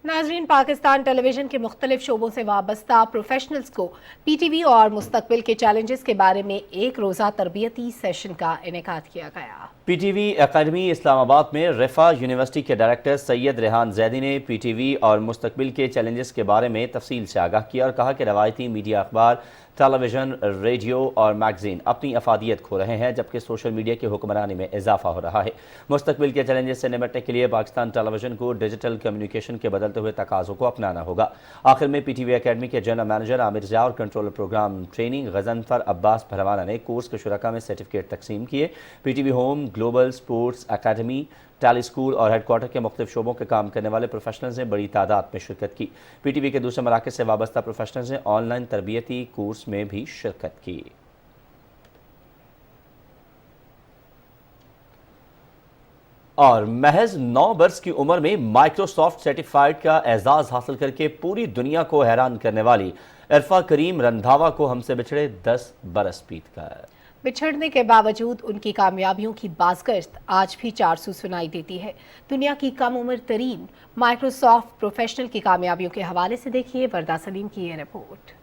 नाजरीन, पाकिस्तान टेलीविजन के मुख्तलिफ शोबों से वाबस्ता प्रोफेशनल्स को PTV और मुस्तकबिल के चैलेंजेस के बारे में एक रोज़ा तरबियती सेशन का इनेकाद किया गया। PTV एकेडमी इस्लामाबाद में रिफा यूनिवर्सिटी के डायरेक्टर सैयद रेहान जैदी ने PTV और मुस्तकबिल के चैलेंजेस के बारे में तफसील से आगाह किया और कहा कि रवायती मीडिया, अखबार, टेलीविज़न, रेडियो और मैगज़ीन अपनी अफादियत खो रहे हैं, जबकि सोशल मीडिया की हुक्मरानी में इजाफा हो रहा है। मुस्तकबिल के चैलेंजेस से निपटने के लिए पाकिस्तान टेलीविज़न को डिजिटल कम्युनिकेशन के बदलते हुए तकाज़ों को अपनाना होगा। आखिर में PTV एकेडमी के जनरल मैनेजर आमिर ज़िया और controller programme training Ghazanfar Abbas Bharwana ने कोर्स के शुरका में सर्टिफिकेट तकसीम किए। PTV home, global sports academy, tele school और हेडक्वार्टर के मुख्तलिफ शोबों के काम करने वाले प्रोफेशनल्स ने बड़ी तादाद में शिरकत की। PTV के दूसरे मराकज़ से वाबस्ता प्रोफेशनल्स ने ऑनलाइन तरबियती कोर्स में भी शिरकत की। और महज 9 बरस की उम्र में माइक्रोसॉफ्ट सर्टिफाइड का एजाज हासिल करके पूरी दुनिया को हैरान करने वाली इरफा करीम रंधावा को हमसे बिछड़े 10 बरस बीत गए। बिछड़ने के बावजूद उनकी कामयाबियों की बाज़गश्त आज भी 400 सुनाई देती है। दुनिया की कम उम्र तरीन माइक्रोसॉफ्ट प्रोफेशनल की कामयाबियों के हवाले से देखिए वर्दा सलीम की ये रिपोर्ट।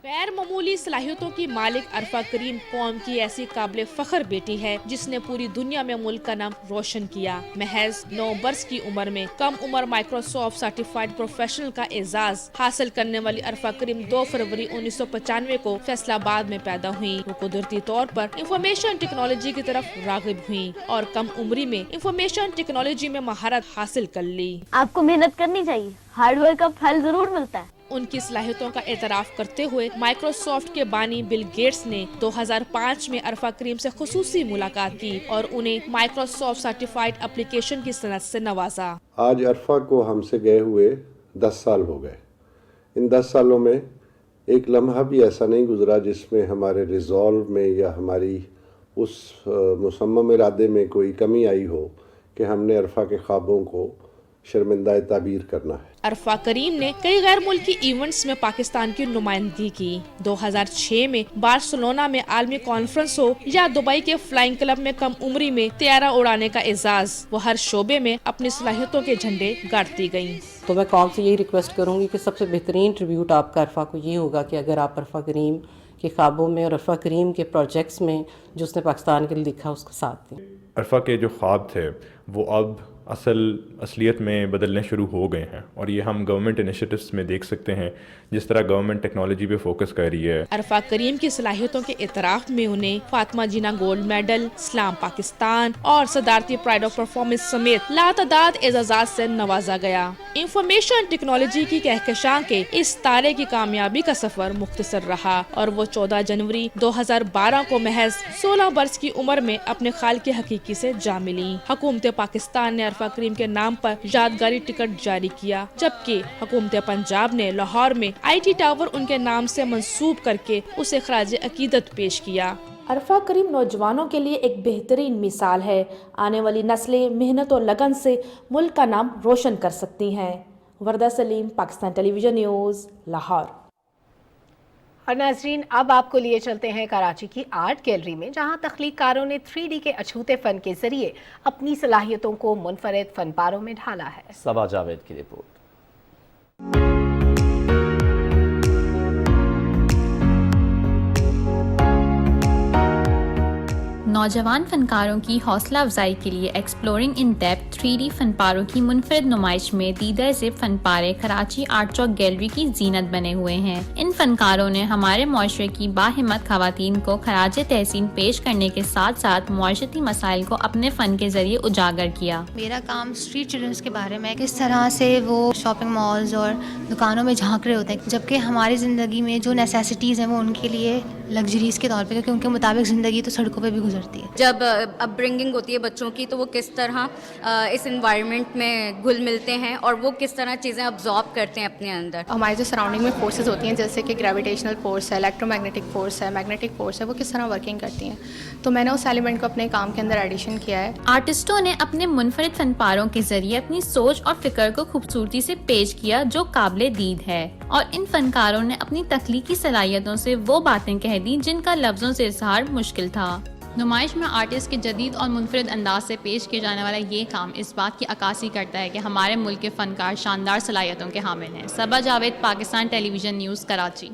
गैर मामूली सलाहियतों की मालिक अरफा करीम कौम की ऐसी काबिल फख्र बेटी है जिसने पूरी दुनिया में मुल्क का नाम रोशन किया। महज 9 बरस की उम्र में कम उम्र माइक्रोसॉफ्ट सर्टिफाइड प्रोफेशनल का एजाज हासिल करने वाली अरफा करीम 2 फरवरी 1995 को फैसलाबाद में पैदा हुई। वो कुदरती तौर पर इंफॉर्मेशन टेक्नोलॉजी की तरफ रागिब हुई और कम उम्री में इंफॉर्मेशन टेक्नोलॉजी में महारत हासिल कर ली। आपको मेहनत करनी चाहिए, हार्डवर्क का फल जरूर मिलता है। उनकी सलाहियतों का एतराफ करते हुए माइक्रोसॉफ्ट के बानी बिल गेट्स ने 2005 में अरफा करीम से खुसूसी मुलाकात की और उन्हें माइक्रोसॉफ्ट सर्टिफाइड एप्लीकेशन की सनद से नवाजा। आज अरफा को हमसे गए हुए 10 साल हो गए। इन 10 सालों में एक लम्हा भी ऐसा नहीं गुजरा जिसमें हमारे रिजॉल्व में या हमारी उस मुसम्मम इरादे में कोई कमी आई हो कि हमने अरफा के ख्वाबों को शर्मिंदा ताबीर करना है। अरफा करीम ने कई गैर मुल्की इवेंट्स में पाकिस्तान की नुमाइंदगी की। 2006 में बार्सिलोना में आलमी कॉन्फ्रेंस हो या दुबई के फ्लाइंग क्लब में कम उम्री में तैयारा उड़ाने का एजाज, वो हर शोबे में अपनी सलाहियतों के झंडे गाड़ती गयी। तो मैं कौम से यही रिक्वेस्ट करूँगी कि सबसे बेहतरीन ट्रिब्यूट आपका अरफा को ये होगा कि अगर आप अरफा करीम के ख्वाबों में और अरफा करीम के प्रोजेक्ट्स में जो उसने पाकिस्तान के लिए लिखा उसका साथ दें। अरफा के जो ख्वाब थे वो अब असलियत में बदलने शुरू हो गए हैं और ये हम गवर्नमेंट इनिशिएटिव्स में देख सकते हैं जिस तरह गवर्नमेंट टेक्नोलॉजी पे फोकस कर रही है। अरफा करीम की सलाहियतों के एतराफ में उन्हें फातिमा जीना गोल्ड मेडल, इस्लाम पाकिस्तान और सदारती प्राइड ऑफ परफॉर्मेंस समेत लातादाद एजाज़ात से नवाजा गया। इंफॉर्मेशन टेक्नोलॉजी की कहकशां के इस तारे की कामयाबी का सफर मुख्तसर रहा और वो 14 जनवरी 2012 को महज 16 बरस की उम्र में अपने खाल के हकीकी से जा मिली। हुकूमत पाकिस्तान ने अरफा करीम के नाम पर यादगारी टिकट जारी किया, जबकि हुकूमत पंजाब ने लाहौर में IT टावर उनके नाम से मंसूब करके उसे खराज अकीदत पेश किया। अरफा करीम नौजवानों के लिए एक बेहतरीन मिसाल है। आने वाली नस्लें मेहनत और लगन से मुल्क का नाम रोशन कर सकती हैं। वर्दा सलीम, पाकिस्तान टेलीविजन न्यूज़, लाहौर। और नाजरीन, अब आपको लिए चलते हैं कराची की आर्ट गैलरी में, जहां तख्लीकारों ने 3D के अछूते फन के जरिए अपनी सलाहियतों को मुनफरिद फनपारों में ढाला है। सबा जावेद की रिपोर्ट। नौजवान फनकारों की हौसला अफजाई के लिए एक्सप्लोरिंग इन डेप्थ 3D फनपारों की मुनफरिद नुमाइश में दीदा ज़िब फनपारे कराची आर्ट चौक गैलरी की जीनत बने हुए हैं। इन फनकारों ने हमारे मुआशरे की बाहिम्मत खवातीन को खराज तहसीन पेश करने के साथ साथ मुआशरती मसाइल को अपने फ़न के ज़रिए उजागर किया। मेरा काम स्ट्रीट चिल्ड्रंस के बारे में, किस तरह से वो शॉपिंग मॉल्स और दुकानों में झांक रहे होते हैं, जबकि हमारी ज़िंदगी में जो नेसेसिटीज़ हैं वो उनके लिए लग्जरीज़ के तौर पे, क्योंकि उनके मुताबिक ज़िंदगी तो सड़कों पे भी गुजरती है। जब अपब्रिंगिंग होती है बच्चों की तो वो किस तरह इस एनवायरनमेंट में घुल मिलते हैं और वो किस तरह चीज़ें अब्जॉर्ब करते हैं अपने अंदर। हमारी जो सराउंडिंग में फोर्सेस होती हैं, जैसे कि ग्रेविटेशनल फोर्स है, इलेक्ट्रोमैग्नेटिक फोर्स है, मैग्नेटिक फोर्स है, वो किस तरह वर्किंग करती हैं, तो मैंने उस एलिमेंट को अपने काम के अंदर एडिशन किया है। आर्टिस्टों ने अपने मुनफरिद फनपारों के जरिए अपनी सोच और फिक्र को खूबसूरती से पेश किया जो काबिले दीद है, और इन फनकारों ने अपनी तख्लीकी सलाहियतों से वो बातें कह दी जिनका लफ्ज़ों से इजहार मुश्किल था। नुमाइश में आर्टिस्ट के जदीद और मुनफरिद अंदाज से पेश किए जाने वाला ये काम इस बात की अक्कासी करता है कि हमारे मुल्क के फनकार शानदार सलाहियतों के हामिल हैं। सबा जावेद, पाकिस्तान टेलीविज़न न्यूज़, कराची।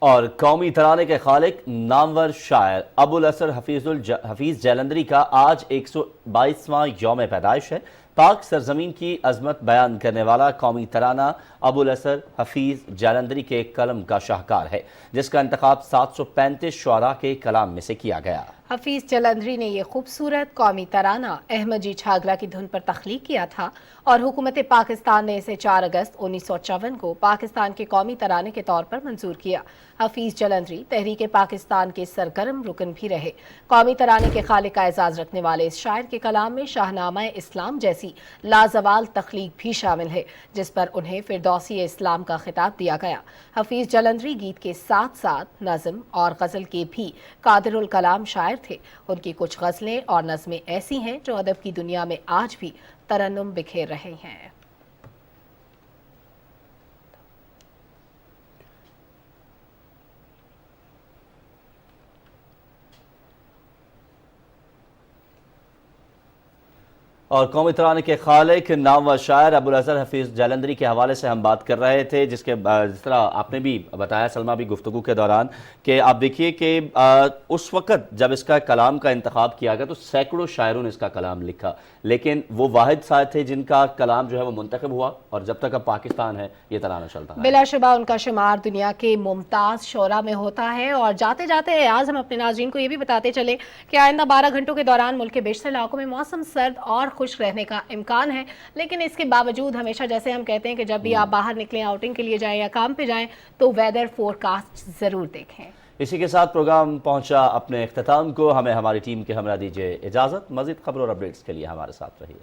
और कौमी तराने के खालिक नामवर शायर अबुल असर हफीज़ जैलंधरी का आज 122वां यौम पैदाइश है। पाक सरजमीन की अजमत बयान करने वाला कौमी तराना अबुल असर हफीज़ जैलंधरी के कलम का शाहकार है, जिसका इंतखाब 735 शुअरा के कलाम में से किया गया। हफीज़ जलंधरी ने यह खूबसूरत कौमी तराना अहमद जी छागला की धुन पर तख्लीक किया था और हुकूमत पाकिस्तान ने इसे 4 अगस्त 1954 को पाकिस्तान के कौमी तराने के तौर पर मंजूर किया। हफीज़ जलंधरी तहरीक पाकिस्तान के सरगर्म रुकन भी रहे। कौमी तराने के खालिक का एजाज़ रखने वाले इस शायर के कलाम में शाहनामा इस्लाम जैसी लाजवाल तख्लीक भी शामिल है, जिस पर उन्हें फिरदौसी इस्लाम का खिताब दिया गया। हफीज़ जलंधरी गीत के साथ साथ नज़म और गज़ल के भी कादिरुल कलाम शायर थे। उनकी कुछ गज़लें और नज़में ऐसी हैं जो अदब की दुनिया में आज भी तरन्नुम बिखेर रहे हैं। और कौमी तराने के खालिक नामवर शायर अबुल असर हफीज़ जैलंधरी के हवाले से हम बात कर रहे थे, जिस तरह आपने भी बताया सलमा भी गुफ्तगू के दौरान कि आप देखिए कि उस वक़्त जब इसका कलाम का इंतखाब किया गया तो सैकड़ों शायरों ने इसका कलाम लिखा, लेकिन वो वाहिद शायर थे जिनका कलाम जो है वो मुंतखब हुआ, और जब तक अब पाकिस्तान है ये तराना चलता है। बिलाशुबा उनका शुमार दुनिया के मुमताज़ शोरा में होता है। और जाते जाते आज हम अपने नाज़रीन को ये भी बताते चले कि आइंदा 12 घंटों के दौरान मुल्क के बेशतर इलाकों में मौसम सर्द और खुश रहने का इम्कान है, लेकिन इसके बावजूद हमेशा जैसे हम कहते हैं कि जब भी आप बाहर निकलें, आउटिंग के लिए जाएं या काम पे जाएं, तो वेदर फोरकास्ट ज़रूर देखें। इसी के साथ प्रोग्राम पहुंचा अपने इख्तिताम को। हमें हमारी टीम के हमरा दीजिए इजाज़त। मज़ीद खबरों और अपडेट्स के लिए हमारे साथ रहिए।